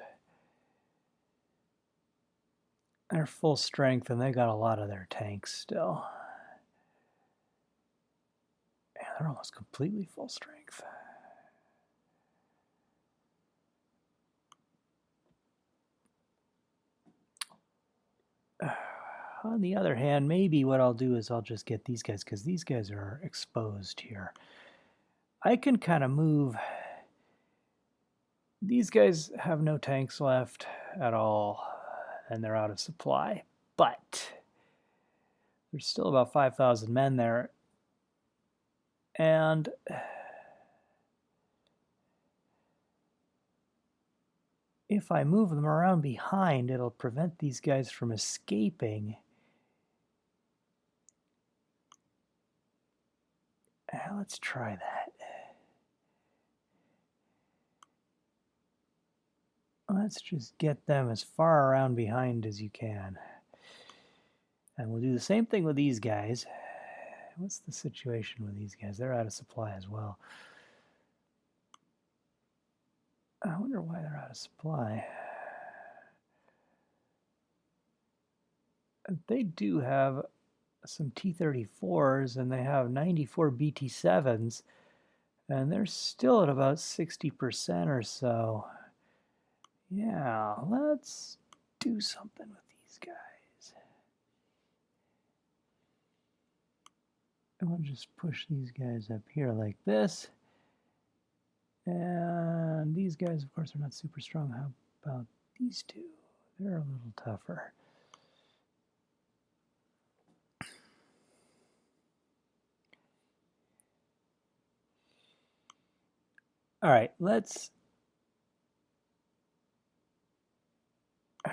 They're full strength, and they got a lot of their tanks still. Yeah, they're almost completely full strength. On the other hand, maybe what I'll do is I'll just get these guys, because these guys are exposed here. I can kind of move. These guys have no tanks left at all, and they're out of supply. But there's still about 5,000 men there. And if I move them around behind, it'll prevent these guys from escaping. Let's try that. Let's just get them as far around behind as you can. And we'll do the same thing with these guys. What's the situation with these guys? They're out of supply as well. I wonder why they're out of supply. They do have some T-34s, and they have 94 BT-7s, and they're still at about 60% or so. Yeah, let's do something with these guys. And we'll just push these guys up here like this. And these guys, of course, are not super strong. How about these two? They're a little tougher. All right, let's... I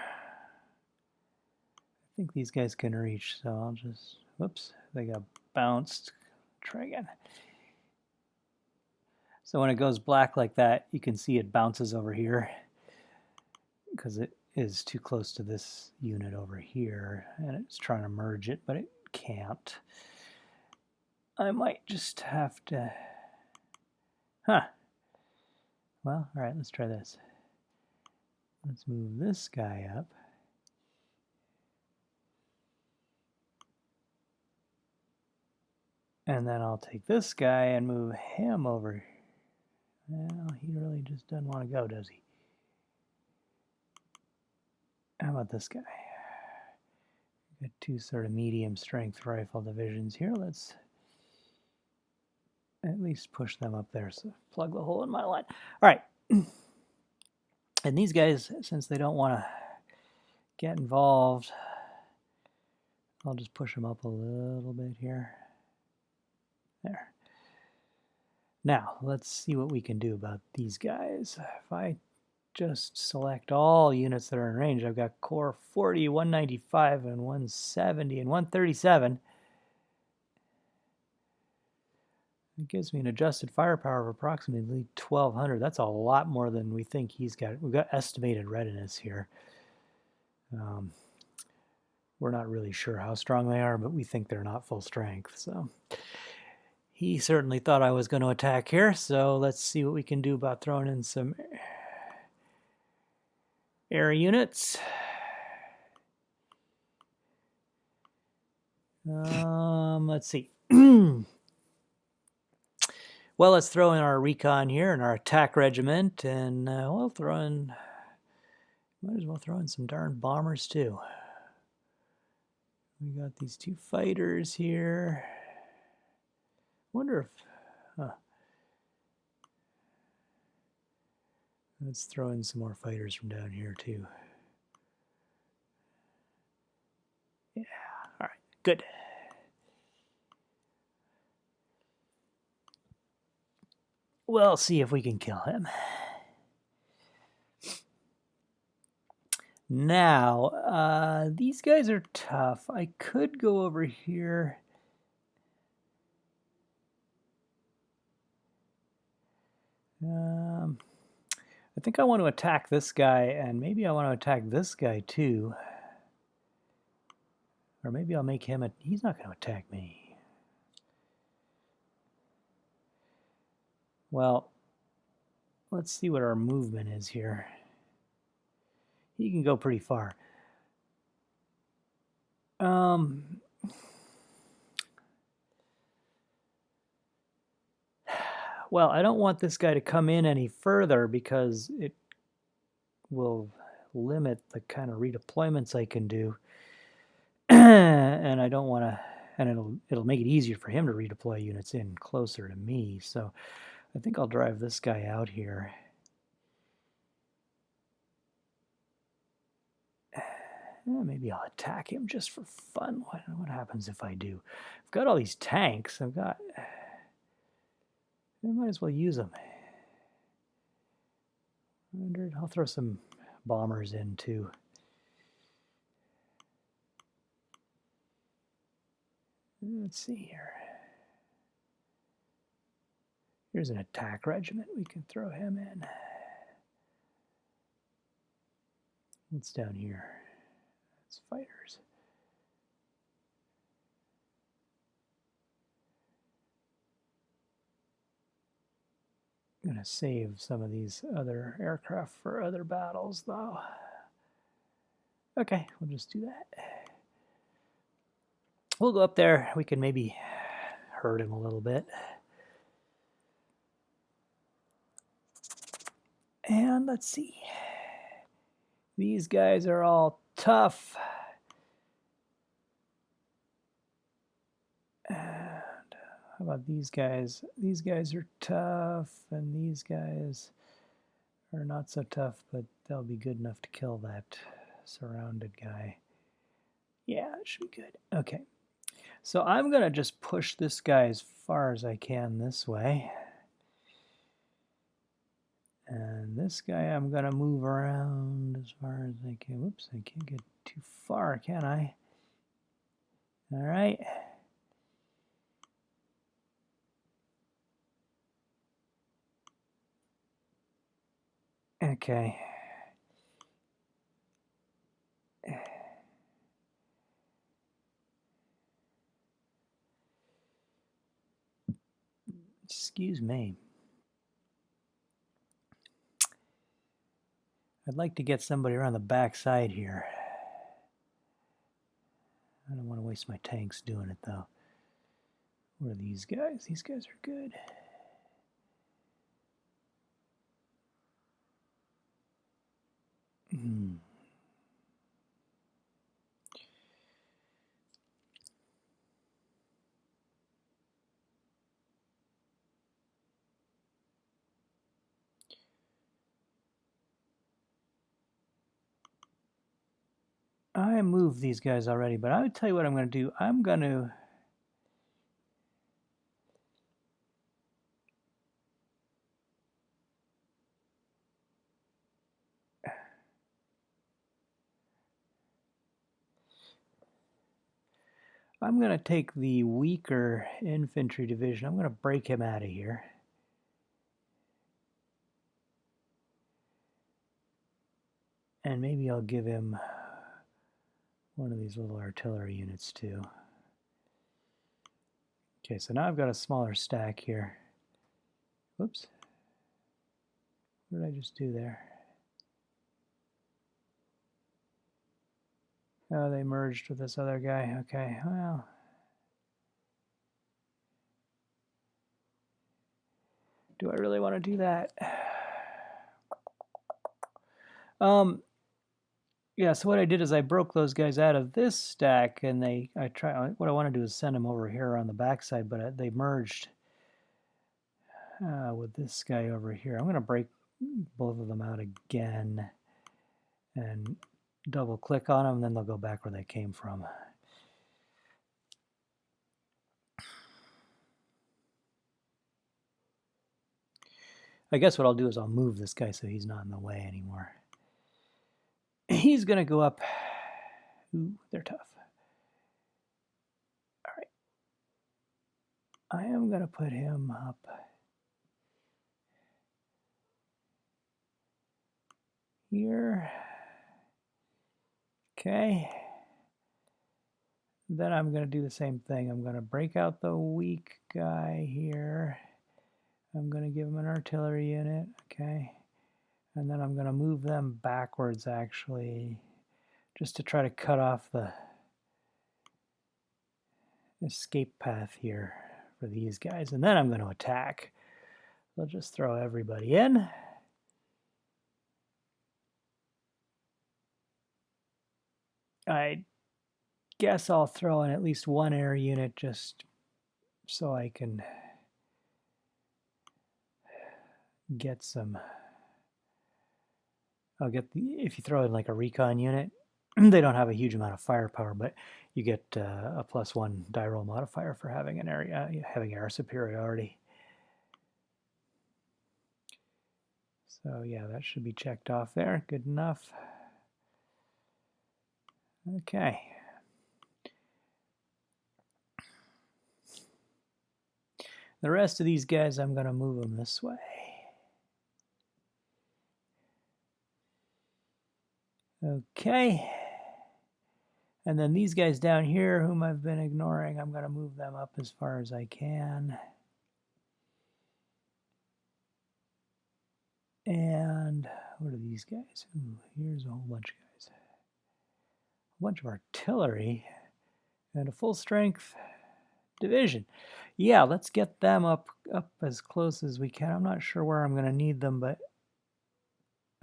think these guys can reach, so I'll just... Whoops, they got bounced. Try again. So when it goes black like that, you can see it bounces over here because it is too close to this unit over here, and it's trying to merge it, but it can't. I might just have to... Huh. Well, all right, let's try this. Let's move this guy up. And then I'll take this guy and move him over. Well, he really just doesn't want to go, does he? How about this guy? We've got two sort of medium strength rifle divisions here. Let's at least push them up there. So plug the hole in my line. All right. And these guys, since they don't want to get involved, I'll just push them up a little bit here. There. Now, let's see what we can do about these guys. If I just select all units that are in range, I've got Corps 40, 195, and 170, and 137. It gives me an adjusted firepower of approximately 1,200. That's a lot more than we think he's got. We've got estimated readiness here. We're not really sure how strong they are, but we think they're not full strength. So he certainly thought I was going to attack here. So let's see what we can do about throwing in some air units. Let's see. Well, let's throw in our recon here and our attack regiment, and we'll throw in. Might as well throw in some darn bombers too. We got these 2 fighters here. Wonder if. Let's throw in some more fighters from down here too. Yeah. All right. Good. We'll see if we can kill him. Now, these guys are tough. I could go over here. I think I want to attack this guy, and maybe I want to attack this guy too. Or maybe I'll make him he's not going to attack me. Well, let's see what our movement is here. He can go pretty far. Well, I don't want this guy to come in any further because it will limit the kind of redeployments I can do. And I don't want to, and it'll make it easier for him to redeploy units in closer to me. So I think I'll drive this guy out here. Maybe I'll attack him just for fun. What happens if I do? I've got all these tanks. I might as well use them. I'll throw some bombers in too. Let's see here. Here's an attack regiment. We can throw him in. What's down here? It's fighters. I'm going to save some of these other aircraft for other battles, though. Okay, we'll just do that. We'll go up there. We can maybe hurt him a little bit. And let's see. These guys are all tough. And how about these guys? These guys are tough, and these guys are not so tough, but they'll be good enough to kill that surrounded guy. Yeah, it should be good. Okay. So I'm going to just push this guy as far as I can this way. And this guy I'm going to move around as far as I can. Whoops, I can't get too far, can I? All right. Okay. Excuse me. I'd like to get somebody around the back side here. I don't want to waste my tanks doing it, though. Where are these guys? These guys are good. I moved these guys already, but I would tell you what I'm going to do. I'm going to take the weaker infantry division. I'm going to break him out of here. And maybe I'll give him one of these little artillery units too. Okay, so now I've got a smaller stack here. Whoops. What did I just do there? Oh, they merged with this other guy. Okay, well, Do I really want to do that? Yeah, so what I did is I broke those guys out of this stack, and what I want to do is send them over here on the backside, but they merged with this guy over here. I'm going to break both of them out again and double click on them, and then they'll go back where they came from. I guess what I'll do is I'll move this guy so he's not in the way anymore. He's going to go up. Ooh, they're tough. All right. I am going to put him up here. Okay. Then I'm going to do the same thing. I'm going to break out the weak guy here. I'm going to give him an artillery unit. Okay. And then I'm going to move them backwards, actually, just to try to cut off the escape path here for these guys. And then I'm going to attack. I'll just throw everybody in. I guess I'll throw in at least one air unit just so I can get some. If you throw in like a recon unit, they don't have a huge amount of firepower, but you get a +1 die roll modifier for having having air superiority. So yeah, that should be checked off there. Good enough. Okay. The rest of these guys, I'm going to move them this way. Okay. And then these guys down here, whom I've been ignoring, I'm going to move them up as far as I can. And what are these guys? Ooh, here's a whole bunch of guys. A bunch of artillery and a full strength division. Yeah, let's get them up as close as we can. I'm not sure where I'm going to need them, but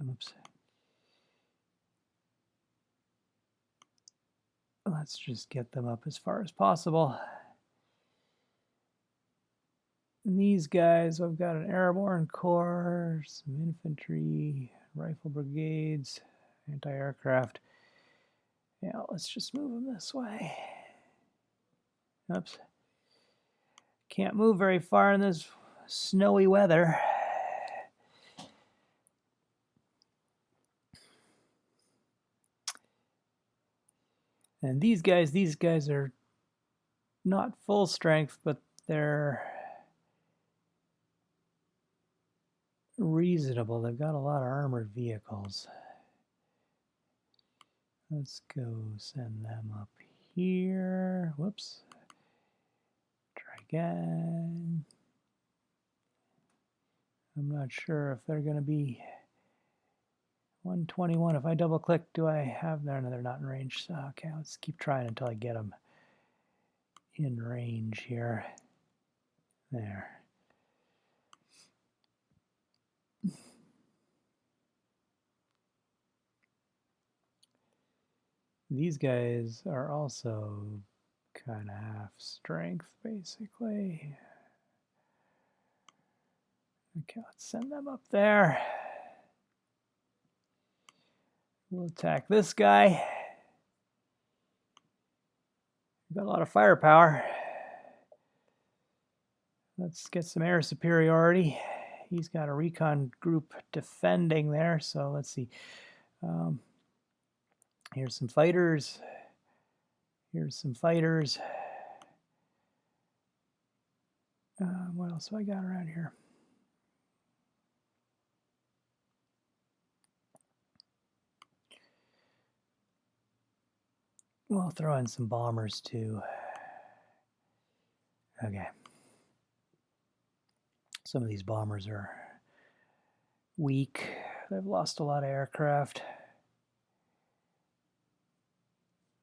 oops. Let's just get them up as far as possible. And these guys, I've got an airborne corps, some infantry, rifle brigades, anti-aircraft. Yeah, let's just move them this way. Oops. Can't move very far in this snowy weather. And these guys are not full strength, but they're reasonable. They've got a lot of armored vehicles. Let's go send them up here. Whoops. Try again. I'm not sure if they're going to be 121. If I double click, do I have them? No, they're not in range. So, okay, let's keep trying until I get them in range here. There. These guys are also kind of half strength, basically. Okay, let's send them up there. We'll attack this guy. Got a lot of firepower. Let's get some air superiority. He's got a recon group defending there, so let's see. Here's some fighters. Here's some fighters. What else do I got around here? We'll throw in some bombers too. Okay. Some of these bombers are weak. They've lost a lot of aircraft.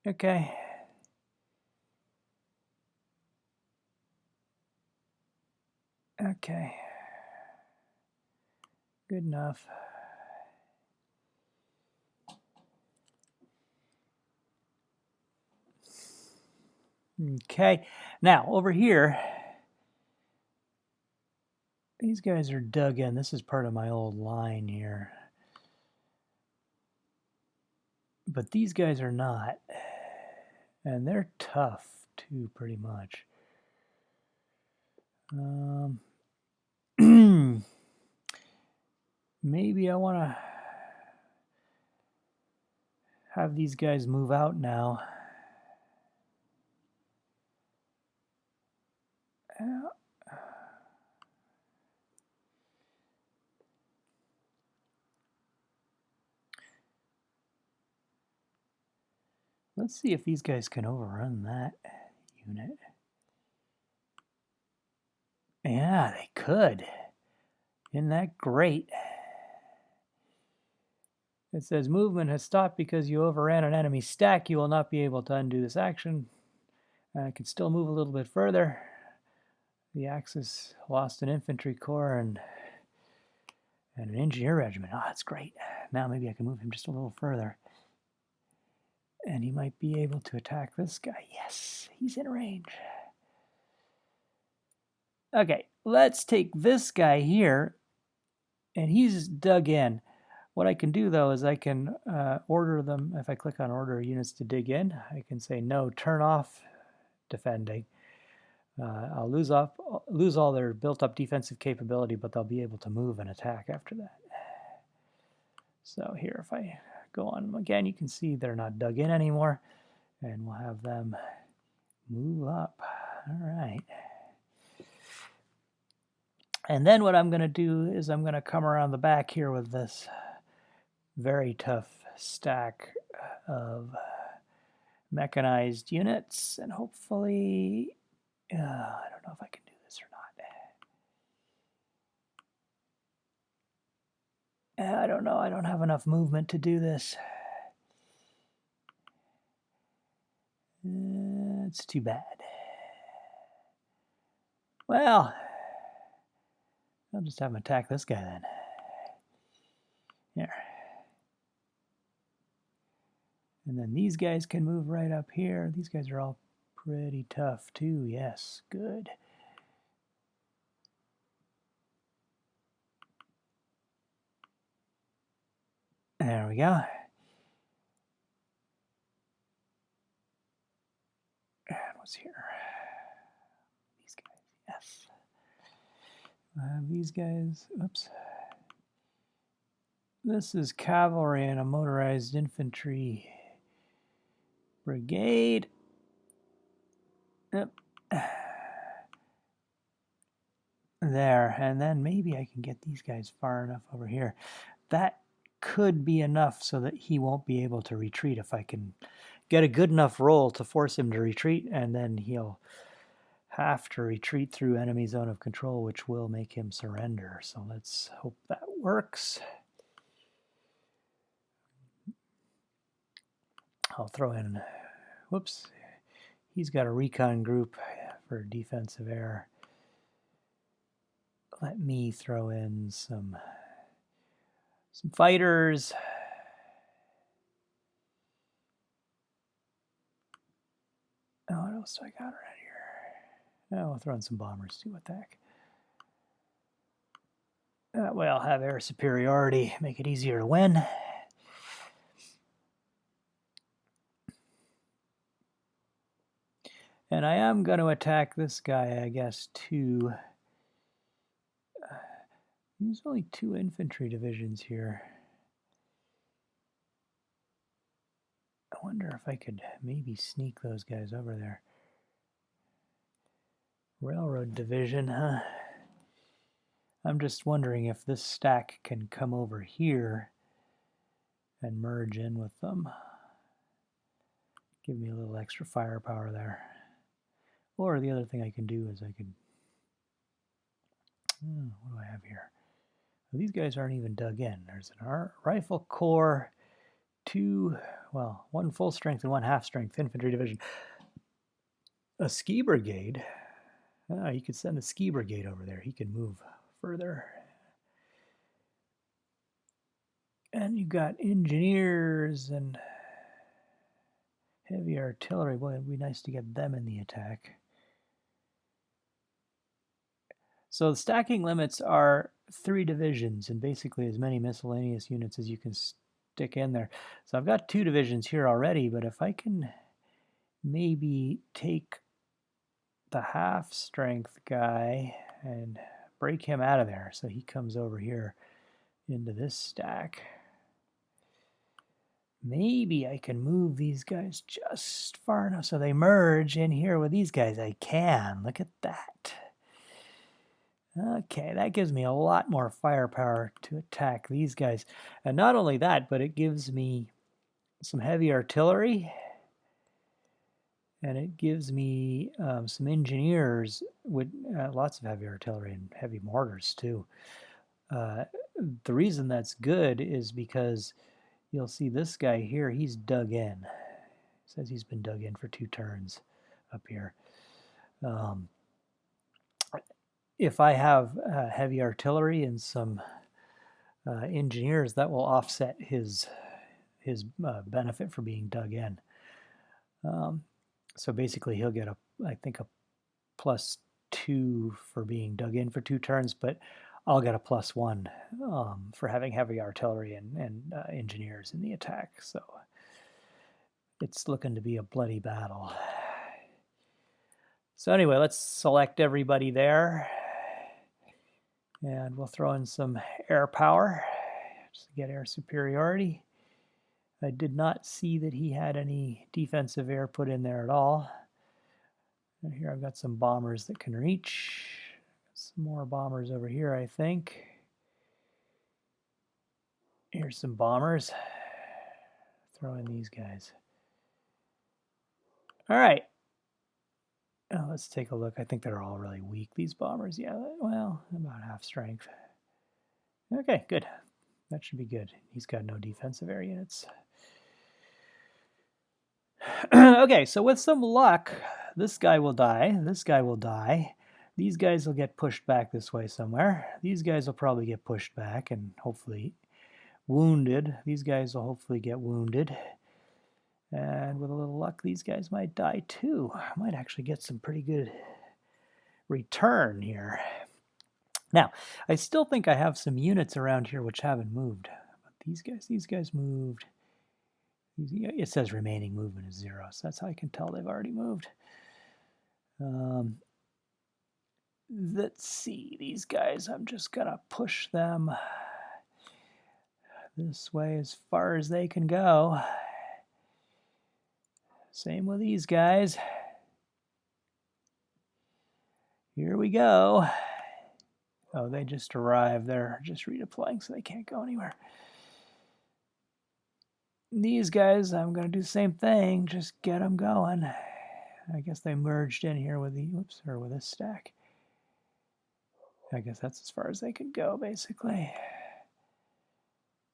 Okay. Okay. Good enough. Okay, now over here, these guys are dug in. This is part of my old line here. But these guys are not. And they're tough too, pretty much. Maybe I want to have these guys move out now. Let's see if these guys can overrun that unit. Yeah, they could. Isn't that great? It says movement has stopped because you overran an enemy stack. You will not be able to undo this action. I can still move a little bit further. The Axis lost an infantry corps and an engineer regiment. Oh, that's great. Now maybe I can move him just a little further. And he might be able to attack this guy. Yes, he's in range. Okay, let's take this guy here. And he's dug in. What I can do, though, is I can order them. If I click on order units to dig in, I can say, no, turn off defending. I'll lose all their built-up defensive capability, but they'll be able to move and attack after that. So here, if I go on them again, you can see they're not dug in anymore. And we'll have them move up. All right. And then what I'm going to do is I'm going to come around the back here with this very tough stack of mechanized units, and hopefully, I don't know if I can do this or not. I don't know. I don't have enough movement to do this. It's too bad. Well, I'll just have him attack this guy then. Here. And then these guys can move right up here. These guys are all pretty tough too. Yes, good. There we go. And what's here? These guys, yes. These guys, oops. This is cavalry and a motorized infantry brigade. Yep. There, and then maybe I can get these guys far enough over here. That could be enough so that he won't be able to retreat if I can get a good enough roll to force him to retreat, and then he'll have to retreat through enemy zone of control, which will make him surrender. So let's hope that works. I'll throw in, whoops, he's got a recon group for defensive air. Let me throw in some fighters. Oh, what else do I got around here? Oh, I'll throw in some bombers too. What the heck? That way I'll have air superiority, make it easier to win. And I am going to attack this guy, I guess, too. There's only 2 infantry divisions here. I wonder if I could maybe sneak those guys over there. Railroad division, huh? I'm just wondering if this stack can come over here and merge in with them. Give me a little extra firepower there. Or the other thing I can do is I could... what do I have here? Well, these guys aren't even dug in. There's an rifle corps, 1 full strength and 1 half strength infantry division. A ski brigade. You could send a ski brigade over there. He can move further. And you got engineers and heavy artillery. Boy, it'd be nice to get them in the attack. So the stacking limits are 3 divisions and basically as many miscellaneous units as you can stick in there. So I've got 2 divisions here already, but if I can maybe take the half strength guy and break him out of there so he comes over here into this stack. Maybe I can move these guys just far enough so they merge in here with these guys. I can. Look at that. Okay, that gives me a lot more firepower to attack these guys. And not only that, but it gives me some heavy artillery. And it gives me some engineers with lots of heavy artillery and heavy mortars too. The reason that's good is because you'll see this guy here, he's dug in. It says he's been dug in for 2 turns up here. If I have heavy artillery and some engineers, that will offset his benefit for being dug in. So basically he'll get I think a +2 for being dug in for 2 turns, but I'll get a +1 for having heavy artillery and engineers in the attack. So it's looking to be a bloody battle. So anyway, let's select everybody there. And we'll throw in some air power just to get air superiority. I did not see that he had any defensive air put in there at all. And here I've got some bombers that can reach. Some more bombers over here, I think. Here's some bombers. Throw in these guys. All right. Now let's take a look. I think they're all really weak, these bombers. Yeah, well, about half strength. Okay, good. That should be good. He's got no defensive air units. Okay, so with some luck, this guy will die. This guy will die. These guys will get pushed back this way somewhere. These guys will probably get pushed back and hopefully wounded. These guys will hopefully get wounded. And with a little luck, these guys might die too. I might actually get some pretty good return here. Now, I still think I have some units around here which haven't moved. But these guys moved. It says remaining movement is 0, so that's how I can tell they've already moved. Let's see, these guys, I'm just gonna push them this way as far as they can go. Same with these guys. Here we go. Oh, they just arrived. They're just redeploying, so they can't go anywhere. These guys, I'm going to do the same thing. Just get them going. I guess they merged in here with the, or with this stack. I guess that's as far as they could go, basically.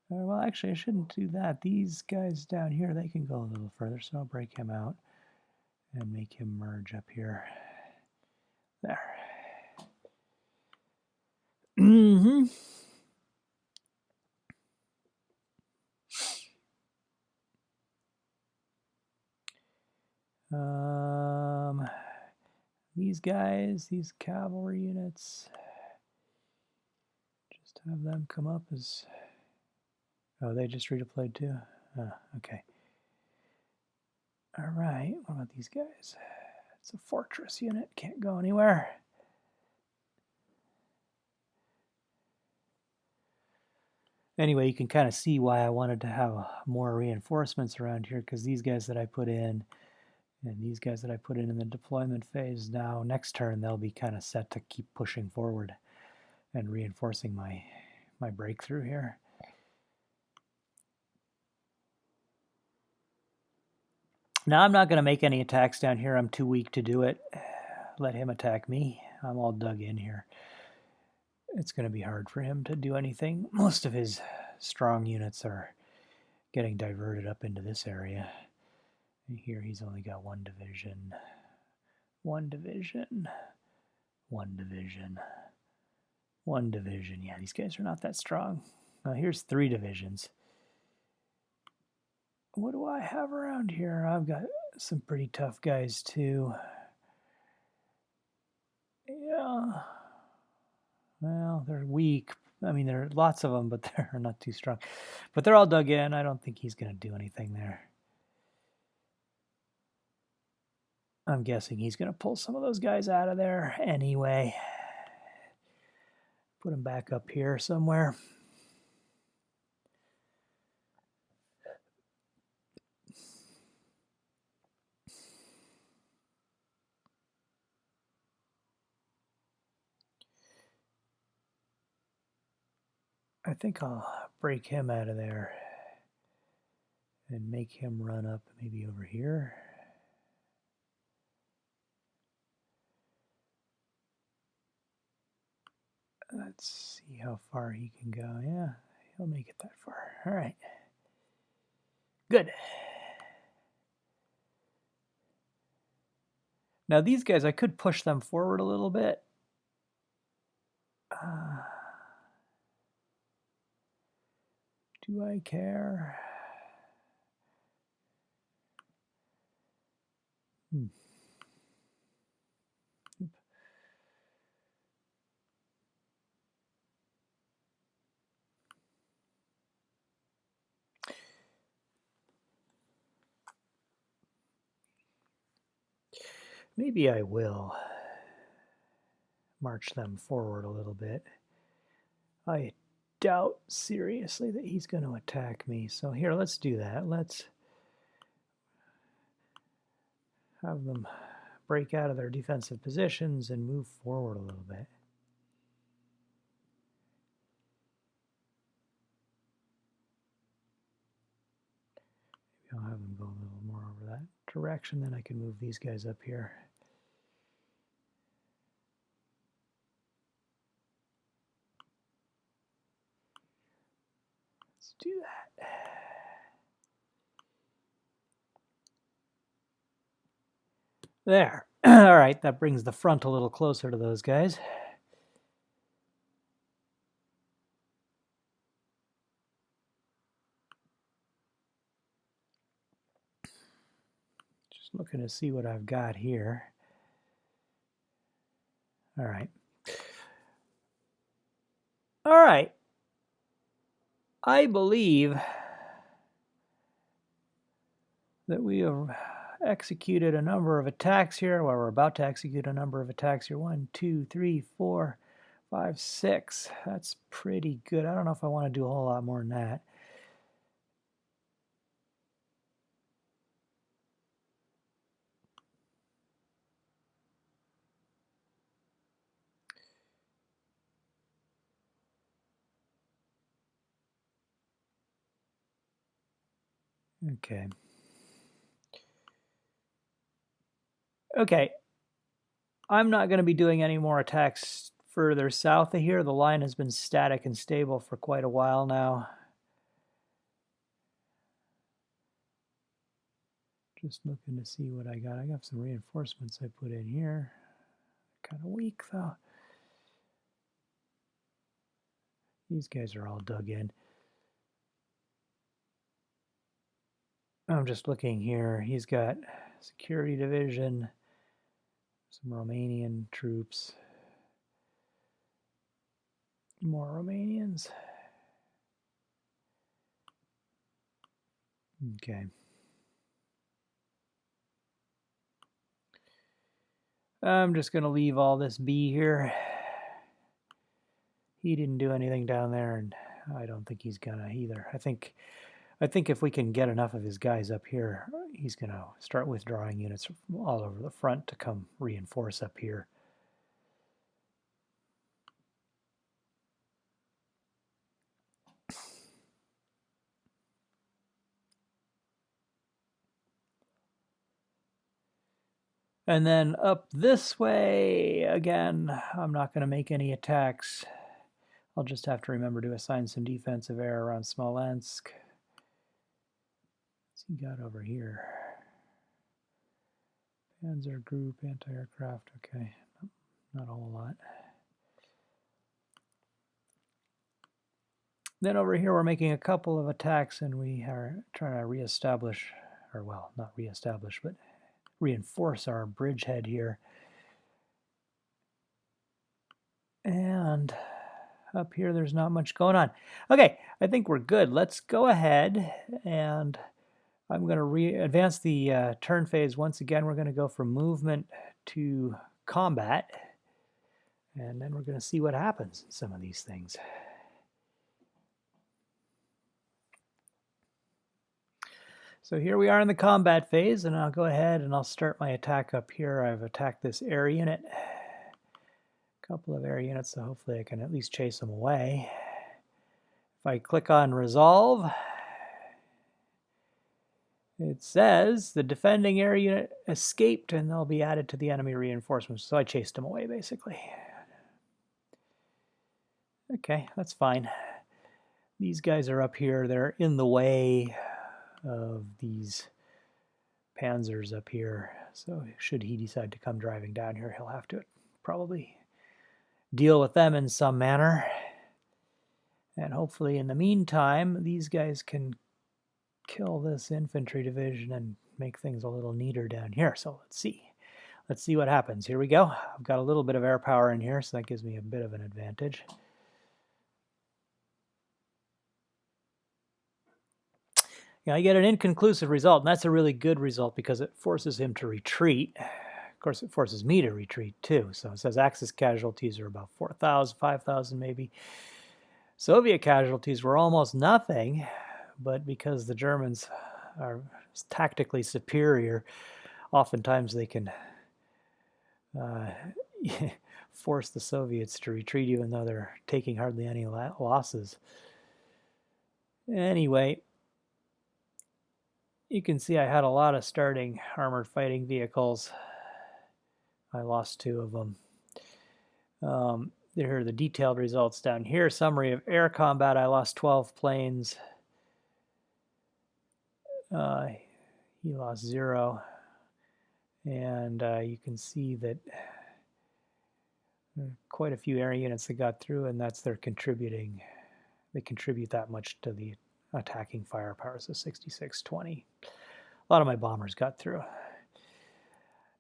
Well, actually, I shouldn't do that. These guys down here, they can go a little further, so I'll break him out and make him merge up here. There. Mm-hmm. These guys, these cavalry units, just have them come up as... Oh, they just redeployed too? Oh, okay. All right, what about these guys? It's a fortress unit, can't go anywhere. Anyway, you can kind of see why I wanted to have more reinforcements around here, because these guys that I put in and these guys that I put in the deployment phase, now next turn they'll be kind of set to keep pushing forward and reinforcing my breakthrough here. Now I'm not going to make any attacks down here. I'm too weak to do it. Let him attack me. I'm all dug in here. It's going to be hard for him to do anything. Most of his strong units are getting diverted up into this area. And here he's only got 1 division. 1 division. 1 division. 1 division. Yeah, these guys are not that strong. Now here's 3 divisions. What do I have around here? I've got some pretty tough guys too. Yeah. Well, they're weak. I mean, there are lots of them, but they're not too strong. But they're all dug in. I don't think he's going to do anything there. I'm guessing he's going to pull some of those guys out of there anyway. Put them back up here somewhere. I think I'll break him out of there and make him run up maybe over here. Let's see how far he can go. Yeah, he'll make it that far. All right. Good. Now these guys, I could push them forward a little bit. Do I care? Maybe I will march them forward a little bit. I doubt seriously that he's going to attack me. So here, let's do that. Let's have them break out of their defensive positions and move forward a little bit. Maybe I'll have them go a little more over that direction, then I can move these guys up here. Let's do that. There. All right, that brings the front a little closer to those guys. Just looking to see what I've got here. All right. All right. I believe that we have executed a number of attacks here. Well, we're about to execute a number of attacks here. 1, 2, 3, 4, 5, 6. That's pretty good. I don't know if I want to do a whole lot more than that. Okay. Okay. I'm not going to be doing any more attacks further south of here. The line has been static and stable for quite a while now. Just looking to see what I got. I got some reinforcements I put in here. Kind of weak though. These guys are all dug in. I'm just looking here. He's got security division, some Romanian troops, more Romanians. Okay. I'm just going to leave all this be here. He didn't do anything down there, and I don't think he's gonna either. I think if we can get enough of his guys up here, he's gonna start withdrawing units all over the front to come reinforce up here. And then up this way, again, I'm not going to make any attacks. I'll just have to remember to assign some defensive air around Smolensk. What's he got over here? Panzer group, anti-aircraft, okay, not a whole lot. Then over here we're making a couple of attacks, and we are trying to reestablish, or well, not reestablish, but reinforce our bridgehead here. And up here there's not much going on. Okay, I think we're good. Let's go ahead, and I'm going to advance the turn phase once again. We're going to go from movement to combat, and then we're going to see what happens in some of these things. So here we are in the combat phase, and I'll go ahead and I'll start my attack up here. I've attacked this air unit, a couple of air units, so hopefully I can at least chase them away. If I click on resolve, it says the defending air unit escaped and they'll be added to the enemy reinforcements. So I chased them away, basically. Okay, that's fine. These guys are up here. They're in the way of these panzers up here. So should he decide to come driving down here, he'll have to probably deal with them in some manner. And hopefully in the meantime, these guys can kill this infantry division and make things a little neater down here. So let's see. Let's see what happens. Here we go. I've got a little bit of air power in here, so that gives me a bit of an advantage. I get an inconclusive result, and that's a really good result because it forces him to retreat. Of course, it forces me to retreat too. So it says Axis casualties are about 4,000, 5,000 maybe. Soviet casualties were almost nothing, but because the Germans are tactically superior, oftentimes they can force the Soviets to retreat even though they're taking hardly any losses. Anyway, you can see I had a lot of starting armored fighting vehicles. I lost 2 of them. There are the detailed results down here. Summary of air combat, I lost 12 planes. He lost 0. And you can see that quite a few air units that got through, and that's their contributing. They contribute that much to the attacking firepower, so 66-20. A lot of my bombers got through.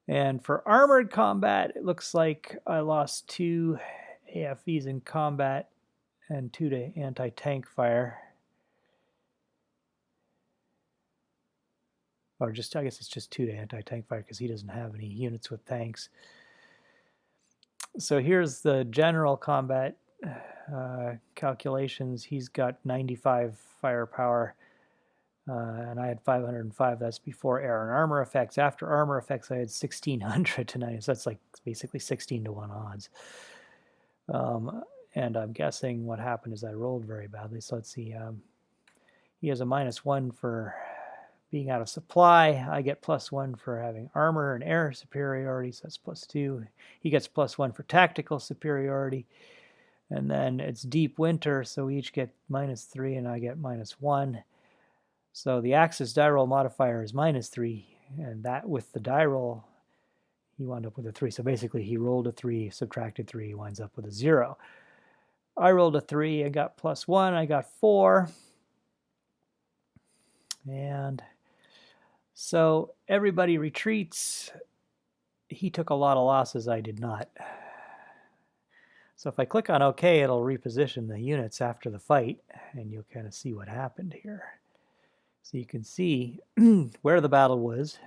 And for armored combat, it looks like I lost 2 AFVs in combat and 2 to anti-tank fire. Or just, I guess it's just 2 to anti-tank fire because he doesn't have any units with tanks. So here's the general combat calculations. He's got 95 firepower, and I had 505. That's before air and armor effects. After armor effects, I had 1,600 to 90. So that's like basically 16 to 1 odds. And I'm guessing what happened is I rolled very badly. So let's see. He has a -1 for being out of supply. I get +1 for having armor and air superiority, so that's +2. He gets +1 for tactical superiority. And then it's deep winter, so we each get -3 and I get -1. So the Axis die roll modifier is -3, and that with the die roll, he wound up with a 3. So basically he rolled a 3, subtracted 3, he winds up with a 0. I rolled a 3, I got +1, I got 4. And so everybody retreats. He took a lot of losses, I did not. So if I click on OK, it'll reposition the units after the fight, and you'll kind of see what happened here. So you can see where the battle was,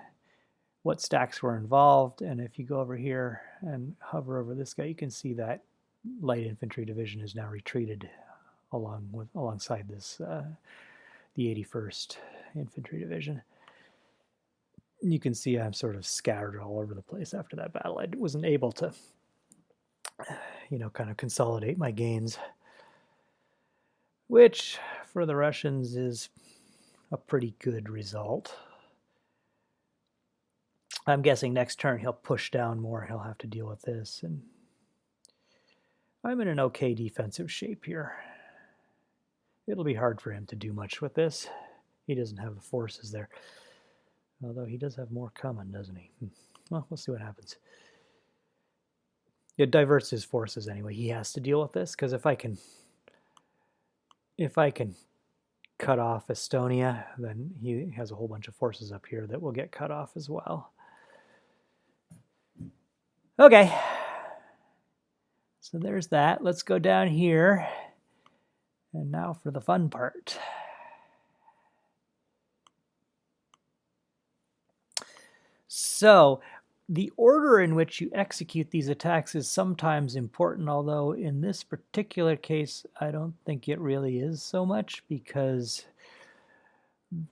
what stacks were involved, and if you go over here and hover over this guy, you can see that light infantry division is now retreated alongside this the 81st Infantry Division. You can see I'm sort of scattered all over the place after that battle. I wasn't able to, kind of consolidate my gains, which for the Russians is a pretty good result. I'm guessing next turn he'll push down more. He'll have to deal with this, and I'm in an okay defensive shape here. It'll be hard for him to do much with this. He doesn't have the forces there. Although he does have more coming, doesn't he? Well, we'll see what happens. It diverts his forces anyway. He has to deal with this, because if I can if I can cut off Estonia, then he has a whole bunch of forces up here that will get cut off as well. Okay, so there's that. Let's go down here. And now for the fun part. So the order in which you execute these attacks is sometimes important, although in this particular case, I don't think it really is so much, because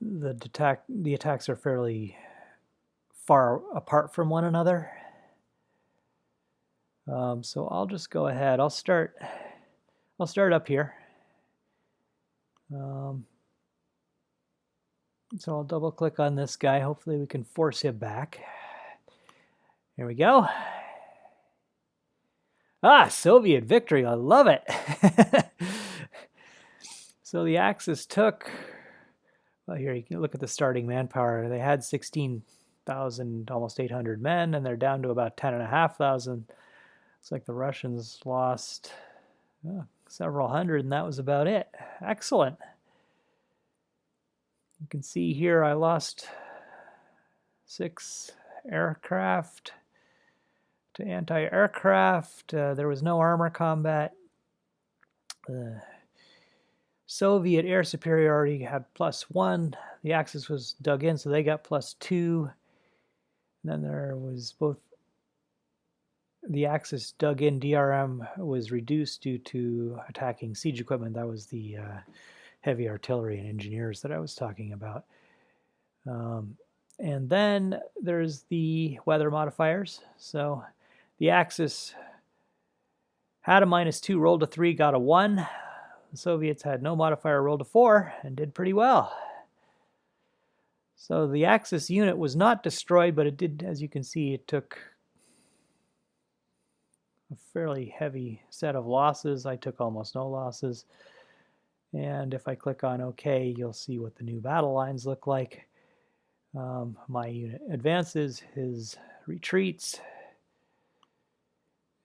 the attacks are fairly far apart from one another. So I'll just go ahead. I'll start up here. So I'll double click on this guy. Hopefully we can force him back. Here we go. Ah, Soviet victory. I love it. So the Axis took, well, here you can look at the starting manpower. They had 16,000, almost 800 men, and they're down to about 10,500. Looks like the Russians lost several hundred, and that was about it. Excellent. You can see here I lost 6 aircraft to anti-aircraft. There was no armor combat. Soviet air superiority had +1. The Axis was dug in, so they got +2. And then there was both the Axis dug in DRM was reduced due to attacking siege equipment. That was the heavy artillery and engineers that I was talking about. And then there's the weather modifiers. So the Axis had a -2, rolled a 3, got a 1. The Soviets had no modifier, rolled a 4, and did pretty well. So the Axis unit was not destroyed, but it did, as you can see, it took a fairly heavy set of losses. I took almost no losses. And if I click on OK, you'll see what the new battle lines look like. My unit advances, his retreats,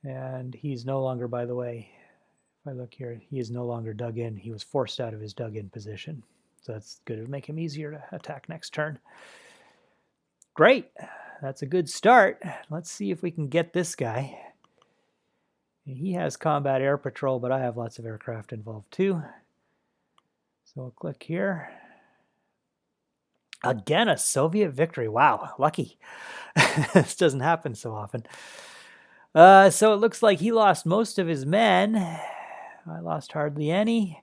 and he's no longer, by the way, if I look here, he is no longer dug in. He was forced out of his dug-in position. So that's good. It'll make him easier to attack next turn. Great. That's a good start. Let's see if we can get this guy. He has combat air patrol, but I have lots of aircraft involved too. So we'll click here. Again, a Soviet victory. Wow, lucky. This doesn't happen so often. So it looks like he lost most of his men. I lost hardly any.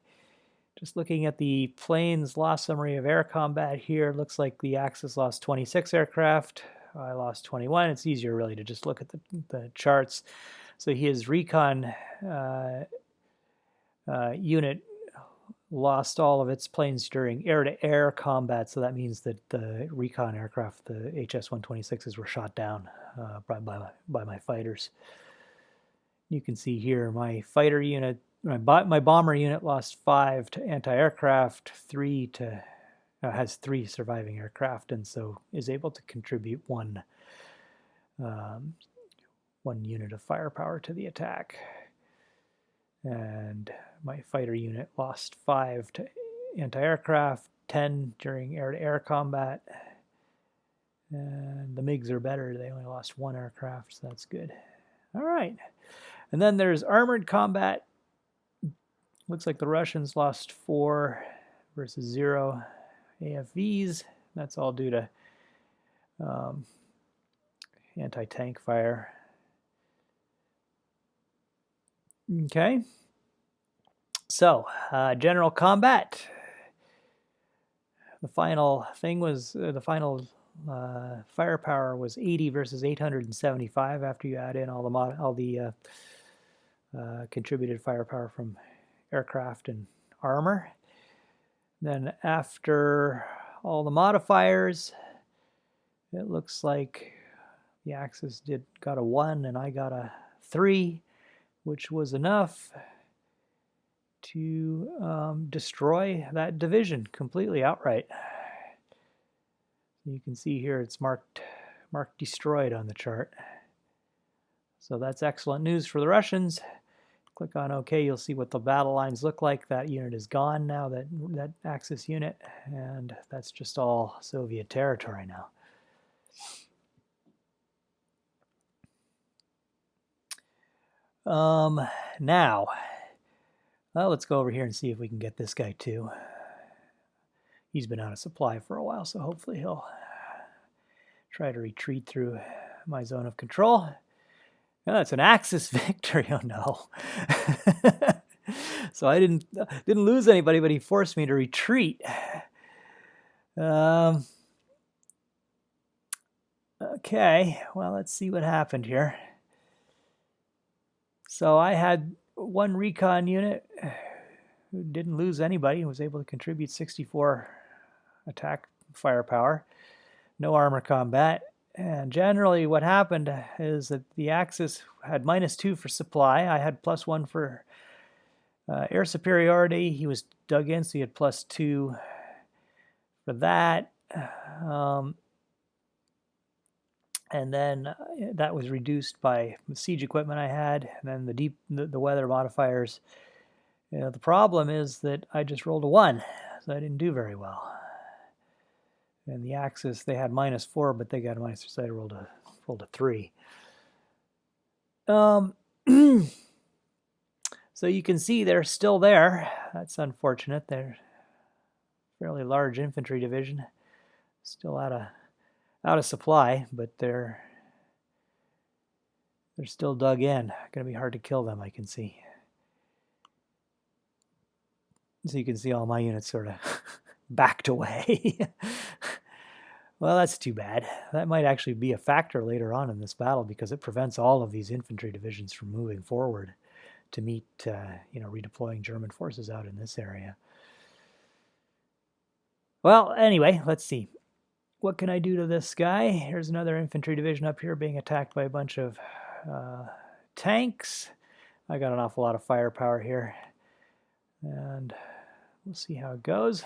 Just looking at the planes loss summary of air combat here, it looks like the Axis lost 26 aircraft. I lost 21. It's easier really to just look at the charts. So his recon unit lost all of its planes during air-to-air combat, so that means that the recon aircraft, the HS-126s, were shot down by my fighters. You can see here my fighter unit, my bomber unit lost 5 to anti-aircraft, 3 to has 3 surviving aircraft, and so is able to contribute one unit of firepower to the attack. And my fighter unit lost 5 to anti-aircraft, 10 during air-to-air combat. And the MiGs are better. They only lost 1 aircraft, so that's good. All right. And then there's armored combat. Looks like the Russians lost 4 versus 0 AFVs. That's all due to anti-tank fire. Okay, so general combat. The final thing was the final firepower was 80 versus 875 after you add in all the contributed firepower from aircraft and armor. Then after all the modifiers, it looks like the Axis got a 1 and I got a 3. Which was enough to destroy that division completely outright. You can see here it's marked destroyed on the chart. So that's excellent news for the Russians. Click on OK, you'll see what the battle lines look like. That unit is gone now, that Axis unit, and that's just all Soviet territory now. Now, well, let's go over here and see if we can get this guy too. He's been out of supply for a while, so hopefully he'll try to retreat through my zone of control. Oh, that's an Axis victory. Oh no. So I didn't lose anybody, but he forced me to retreat. Okay, well, let's see what happened here. So I had one recon unit who didn't lose anybody and was able to contribute 64 attack firepower. No armor combat. And generally what happened is that the Axis had -2 for supply. I had +1 for air superiority. He was dug in, so he had +2 for that. And then that was reduced by the siege equipment I had, and then the weather modifiers. You know, the problem is that I just rolled a 1, so I didn't do very well. And the Axis, they had -4, but they got a -3, so I rolled a 3. So you can see they're still there. That's unfortunate. They're a fairly large infantry division, still out of supply, but they're still dug in. Going to be hard to kill them, I can see. So you can see all my units sort of backed away. Well, that's too bad. That might actually be a factor later on in this battle because it prevents all of these infantry divisions from moving forward to meet, redeploying German forces out in this area. Well, anyway, let's see. What can I do to this guy? Here's another infantry division up here being attacked by a bunch of tanks. I got an awful lot of firepower here, and we'll see how it goes.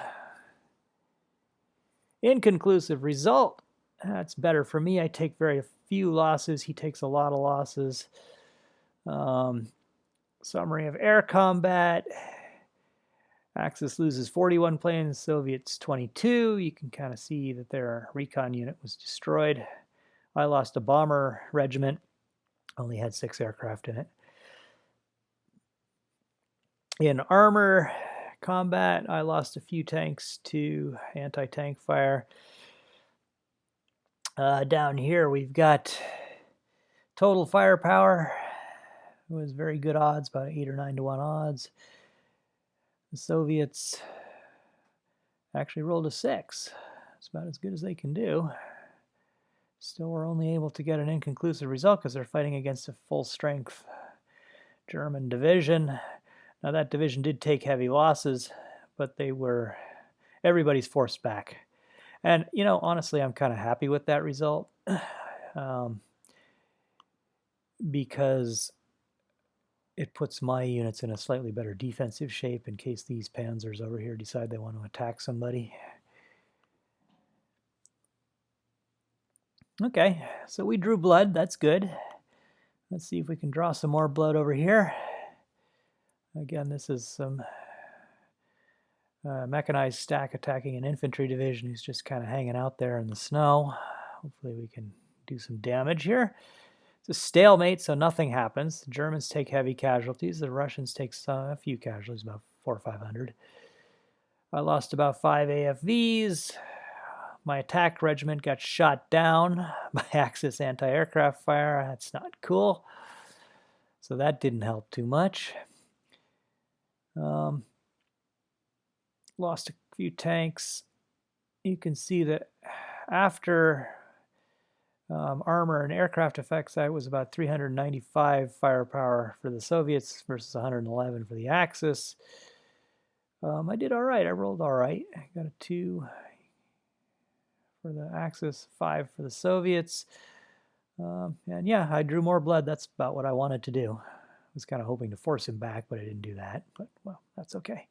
Inconclusive result. That's better for me. I take very few losses. He takes a lot of losses. Summary of air combat. Axis loses 41 planes, Soviets 22. You can kind of see that their recon unit was destroyed. I lost a bomber regiment. Only had 6 aircraft in it. In armor combat, I lost a few tanks to anti-tank fire. Down here we've got total firepower. It was very good odds, about 8 or 9 to 1 odds. The Soviets actually rolled a 6. It's about as good as they can do. Still, we're only able to get an inconclusive result because they're fighting against a full-strength German division. Now, that division did take heavy losses, but everybody's forced back. And, honestly, I'm kind of happy with that result because it puts my units in a slightly better defensive shape in case these panzers over here decide they want to attack somebody. Okay, so we drew blood. That's good. Let's see if we can draw some more blood over here. Again, this is some mechanized stack attacking an infantry division who's just kind of hanging out there in the snow. Hopefully we can do some damage here. It's a stalemate, so nothing happens. The Germans take heavy casualties. The Russians take a few casualties, about 400 or 500. I lost about 5 AFVs. My attack regiment got shot down by Axis anti-aircraft fire. That's not cool. So that didn't help too much. Lost a few tanks. You can see that after armor and aircraft effects, I was about 395 firepower for the Soviets versus 111 for the Axis. I did all right. I rolled all right. I got a 2 for the Axis, 5 for the Soviets. And yeah, I drew more blood. That's about what I wanted to do. I was kind of hoping to force him back, but I didn't do that. But, well, that's okay.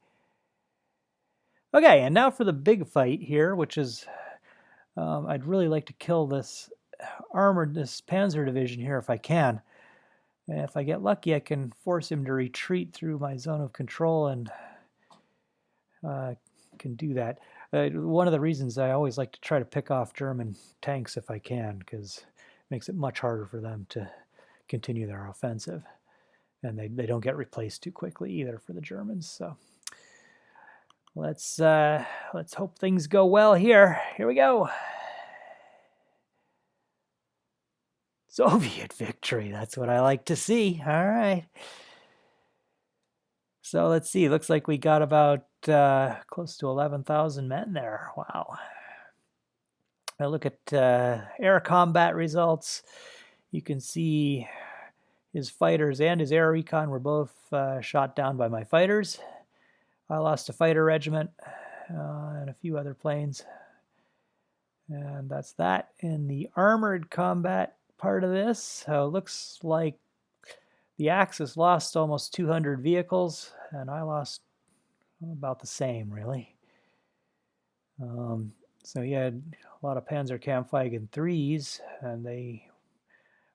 Okay, and now for the big fight here, which is I'd really like to kill this panzer division here if I can. And if I get lucky, I can force him to retreat through my zone of control and can do that. One of the reasons I always like to try to pick off German tanks if I can, because it makes it much harder for them to continue their offensive. And they don't get replaced too quickly either for the Germans. So let's hope things go well here. Here we go. Soviet victory. That's what I like to see. All right. So let's see. Looks like we got about close to 11,000 men there. Wow. I look at air combat results. You can see his fighters and his air recon were both shot down by my fighters. I lost a fighter regiment and a few other planes. And that's that. In the armored combat part of this, so it looks like the Axis lost almost 200 vehicles, and I lost about the same, really. So you had a lot of Panzerkampfwagen 3s, and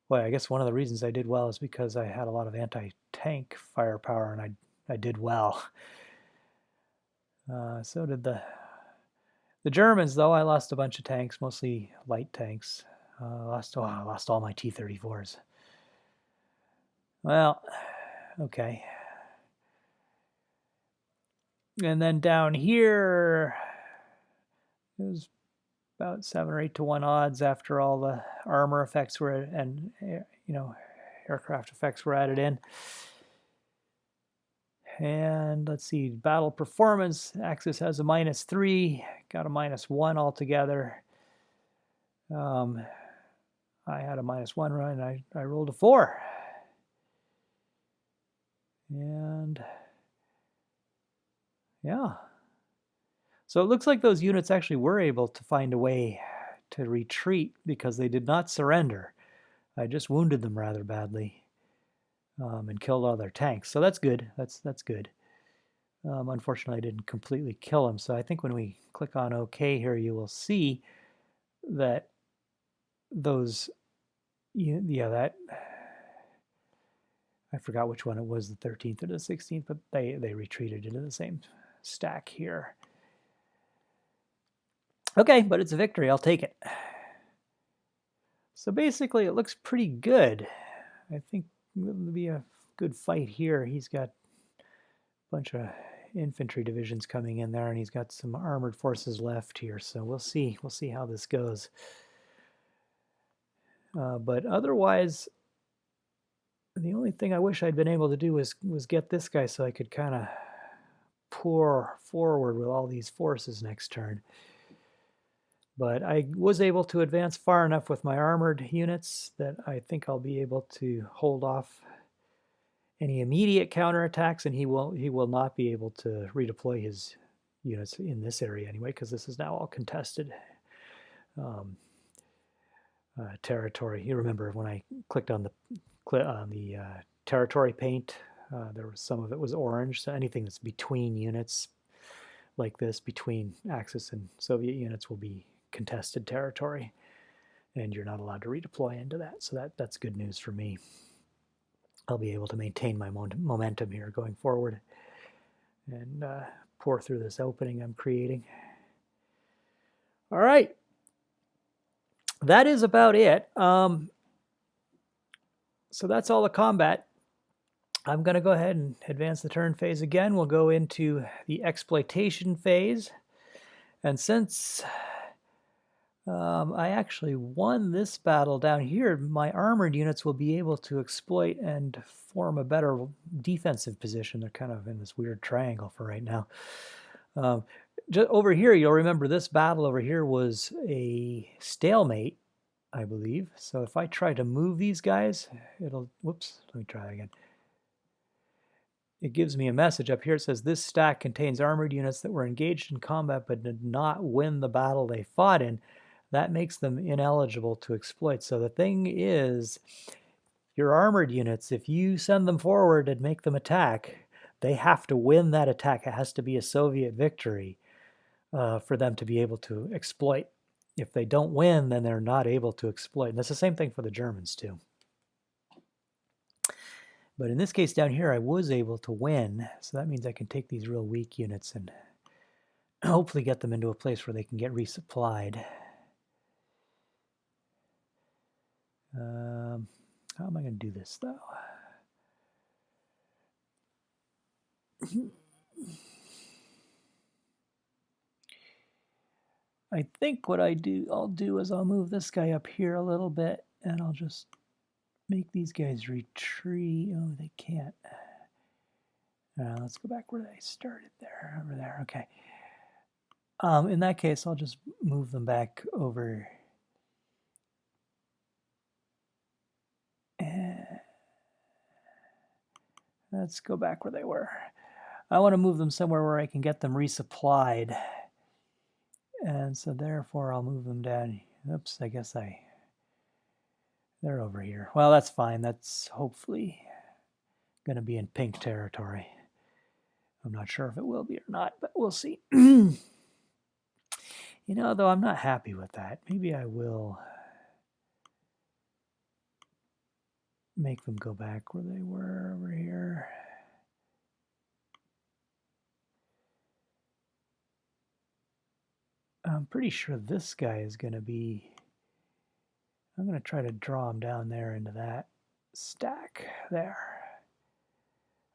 well, I guess one of the reasons I did well is because I had a lot of anti-tank firepower, and I did well. So did the Germans, though. I lost a bunch of tanks, mostly light tanks. I lost all my T-34s. Well, okay. And then down here, it was about 7 or 8 to 1 odds after all the armor effects were and aircraft effects were added in. And let's see, battle performance. Axis has a -3, got a -1 altogether. I had a -1 run, and I rolled a 4. And yeah. So it looks like those units actually were able to find a way to retreat because they did not surrender. I just wounded them rather badly and killed all their tanks. So that's good. That's good. Unfortunately, I didn't completely kill them. So I think when we click on OK here, you will see that those, that, I forgot which one it was, the 13th or the 16th, but they retreated into the same stack here. Okay, but it's a victory. I'll take it. So basically, it looks pretty good. I think it'll be a good fight here. He's got a bunch of infantry divisions coming in there, and he's got some armored forces left here. So we'll see. We'll see how this goes. But otherwise, the only thing I wish I'd been able to do was get this guy so I could kind of pour forward with all these forces next turn. But I was able to advance far enough with my armored units that I think I'll be able to hold off any immediate counterattacks, and he will not be able to redeploy his units in this area anyway, because this is now all contested territory. You remember when I clicked on the territory paint, there was some of it was orange, so anything that's between units like this, between Axis and Soviet units, will be contested territory, and you're not allowed to redeploy into that. So that's good news for me. I'll be able to maintain my momentum here going forward and pour through this opening I'm creating. All right, that is about it. So that's all the combat. I'm going to go ahead and advance the turn phase again. We'll go into the exploitation phase, and since I actually won this battle down here, my armored units will be able to exploit and form a better defensive position. They're kind of in this weird triangle for right now. Just over here, you'll remember this battle over here was a stalemate, I believe. So if I try to move these guys, whoops, let me try that again. It gives me a message up here. It says this stack contains armored units that were engaged in combat but did not win the battle they fought in. That makes them ineligible to exploit. So the thing is, your armored units, if you send them forward and make them attack, they have to win that attack. It has to be a Soviet victory for them to be able to exploit. If they don't win, then they're not able to exploit. And that's the same thing for the Germans too. But in this case down here, I was able to win, so that means I can take these real weak units and hopefully get them into a place where they can get resupplied. How am I going to do this, though? I think what I'll do is I'll move this guy up here a little bit, and I'll just make these guys retreat. Oh, they can't. Let's go back where they started there, over there. Okay. In that case, I'll just move them back over. Let's go back where they were. I want to move them somewhere where I can get them resupplied. And so therefore I'll move them down. Oops, I guess they're over here. Well, that's fine. That's hopefully going to be in pink territory. I'm not sure if it will be or not, but we'll see. You know, though I'm not happy with that. Maybe I will make them go back where they were over here. I'm pretty sure this guy is going to be... I'm going to try to draw him down there into that stack there.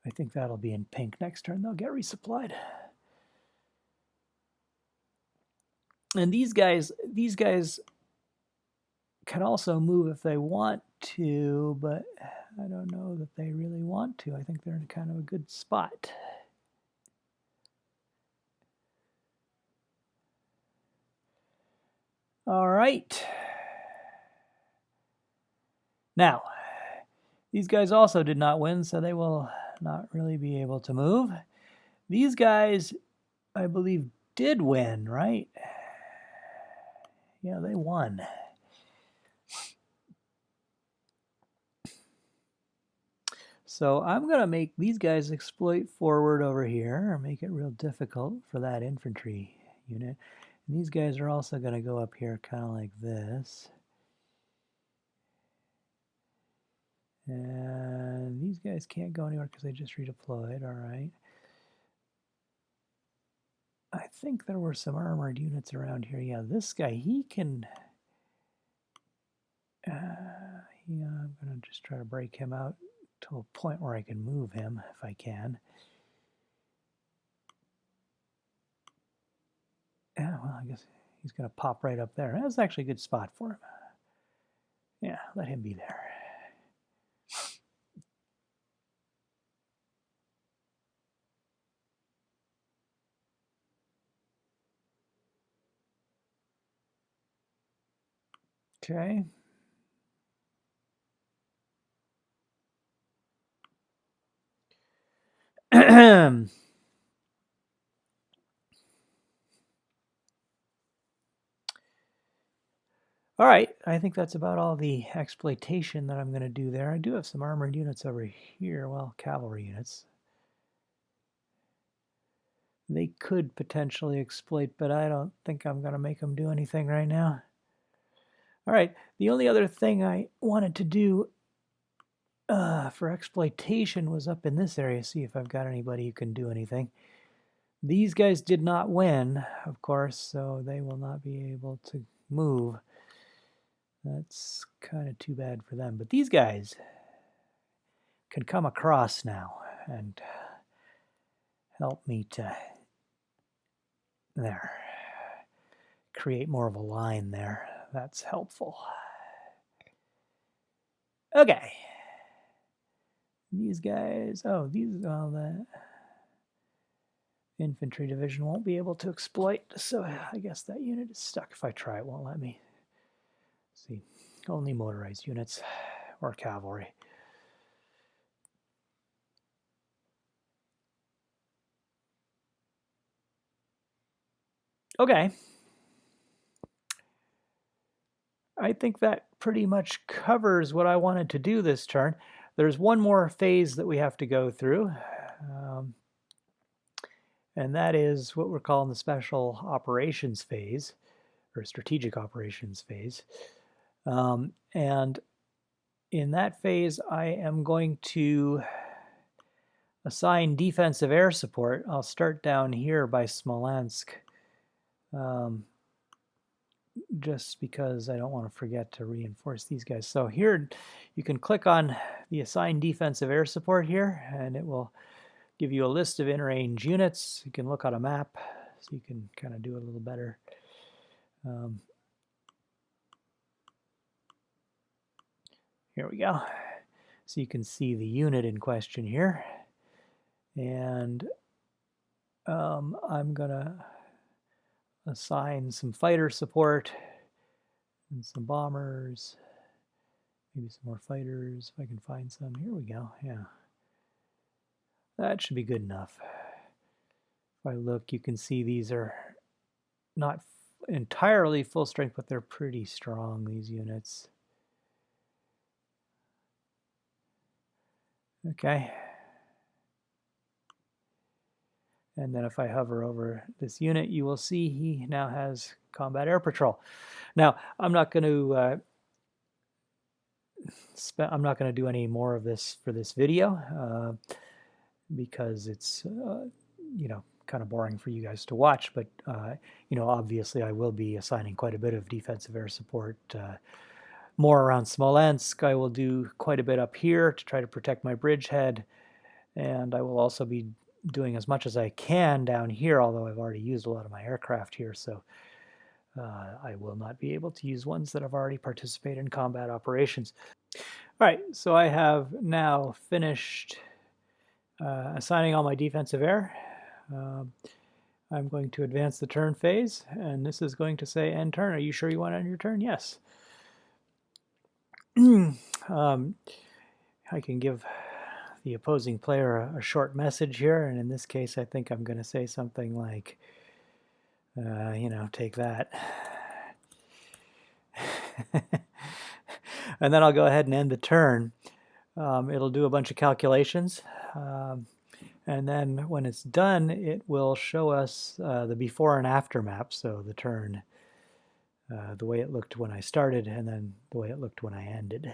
I think that'll be in pink next turn. They'll get resupplied. And these guys can also move if they want to, but I don't know that they really want to. I think they're in kind of a good spot. All right. Now, these guys also did not win, so they will not really be able to move. These guys, I believe, did win, right? Yeah, they won. So I'm going to make these guys exploit forward over here, or make it real difficult for that infantry unit. And these guys are also going to go up here kind of like this. And these guys can't go anywhere because they just redeployed, all right. I think there were some armored units around here. Yeah, this guy, he can... yeah, I'm going to just try to break him out to a point where I can move him if I can. Yeah, well, I guess he's going to pop right up there. That's actually a good spot for him. Yeah, let him be there. Okay. All right, I think that's about all the exploitation that I'm going to do there. I do have some armored units over here, well, cavalry units. They could potentially exploit, but I don't think I'm going to make them do anything right now. All right, the only other thing I wanted to do for exploitation was up in this area, see if I've got anybody who can do anything. These guys did not win, of course, so they will not be able to move. That's kind of too bad for them. But these guys can come across now and help me to, there, create more of a line there. That's helpful. Okay. These guys, oh, the infantry division won't be able to exploit, so I guess that unit is stuck. If I try, it won't let me. Let's see, only motorized units or cavalry. Okay. I think that pretty much covers what I wanted to do this turn. There's one more phase that we have to go through, and that is what we're calling the Special Operations Phase, or Strategic Operations Phase. And in that phase, I am going to assign defensive air support. I'll start down here by Smolensk, just because I don't want to forget to reinforce these guys. So here you can click on the assign defensive air support here, and it will give you a list of in-range units. You can look on a map so you can kind of do it a little better. Here we go. So you can see the unit in question here. And I'm going to assign some fighter support and some bombers, maybe some more fighters if I can find some. Here we go. Yeah. That should be good enough. If I look, you can see these are not entirely full strength, but they're pretty strong, these units. Okay. And then if I hover over this unit, you will see he now has combat air patrol. Now, I'm not going to do any more of this for this video because it's kind of boring for you guys to watch. But obviously, I will be assigning quite a bit of defensive air support. More around Smolensk. I will do quite a bit up here to try to protect my bridgehead, and I will also be doing as much as I can down here, although I've already used a lot of my aircraft here, so I will not be able to use ones that have already participated in combat operations. All right, so I have now finished assigning all my defensive air. I'm going to advance the turn phase, and this is going to say end turn. Are you sure you want to end your turn? Yes. I can give the opposing player a short message here, and in this case I think I'm going to say something like, take that. And then I'll go ahead and end the turn. It'll do a bunch of calculations, and then when it's done it will show us the before and after map, so the turn, the way it looked when I started and then the way it looked when I ended.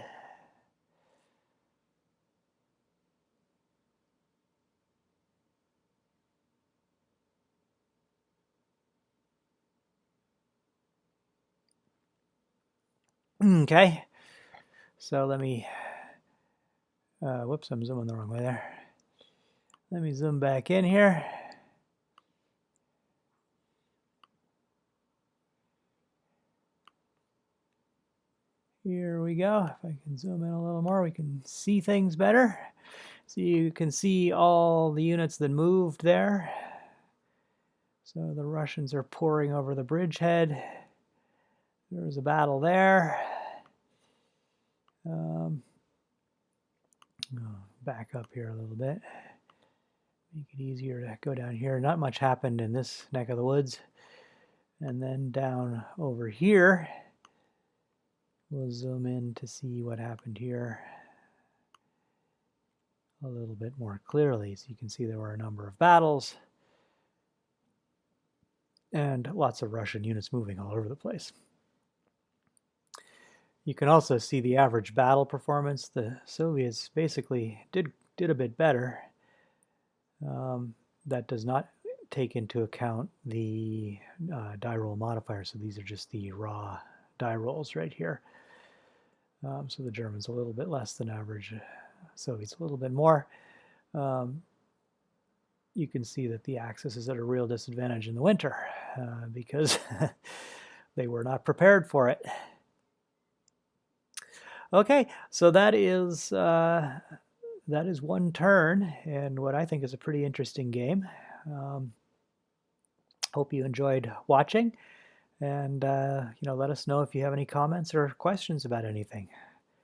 Okay, so let me, whoops, I'm zooming the wrong way there. Let me zoom back in here. Here we go. If I can zoom in a little more, we can see things better. So you can see all the units that moved there. So the Russians are pouring over the bridgehead. There was a battle there. Back up here a little bit. Make it easier to go down here. Not much happened in this neck of the woods. And then down over here, we'll zoom in to see what happened here a little bit more clearly. So you can see there were a number of battles and lots of Russian units moving all over the place. You can also see the average battle performance. The Soviets basically did a bit better. That does not take into account the die roll modifier, so these are just the raw die rolls right here. So the Germans a little bit less than average, Soviets a little bit more. You can see that the Axis is at a real disadvantage in the winter because they were not prepared for it. Okay, so that is one turn, and what I think is a pretty interesting game. Hope you enjoyed watching, and let us know if you have any comments or questions about anything.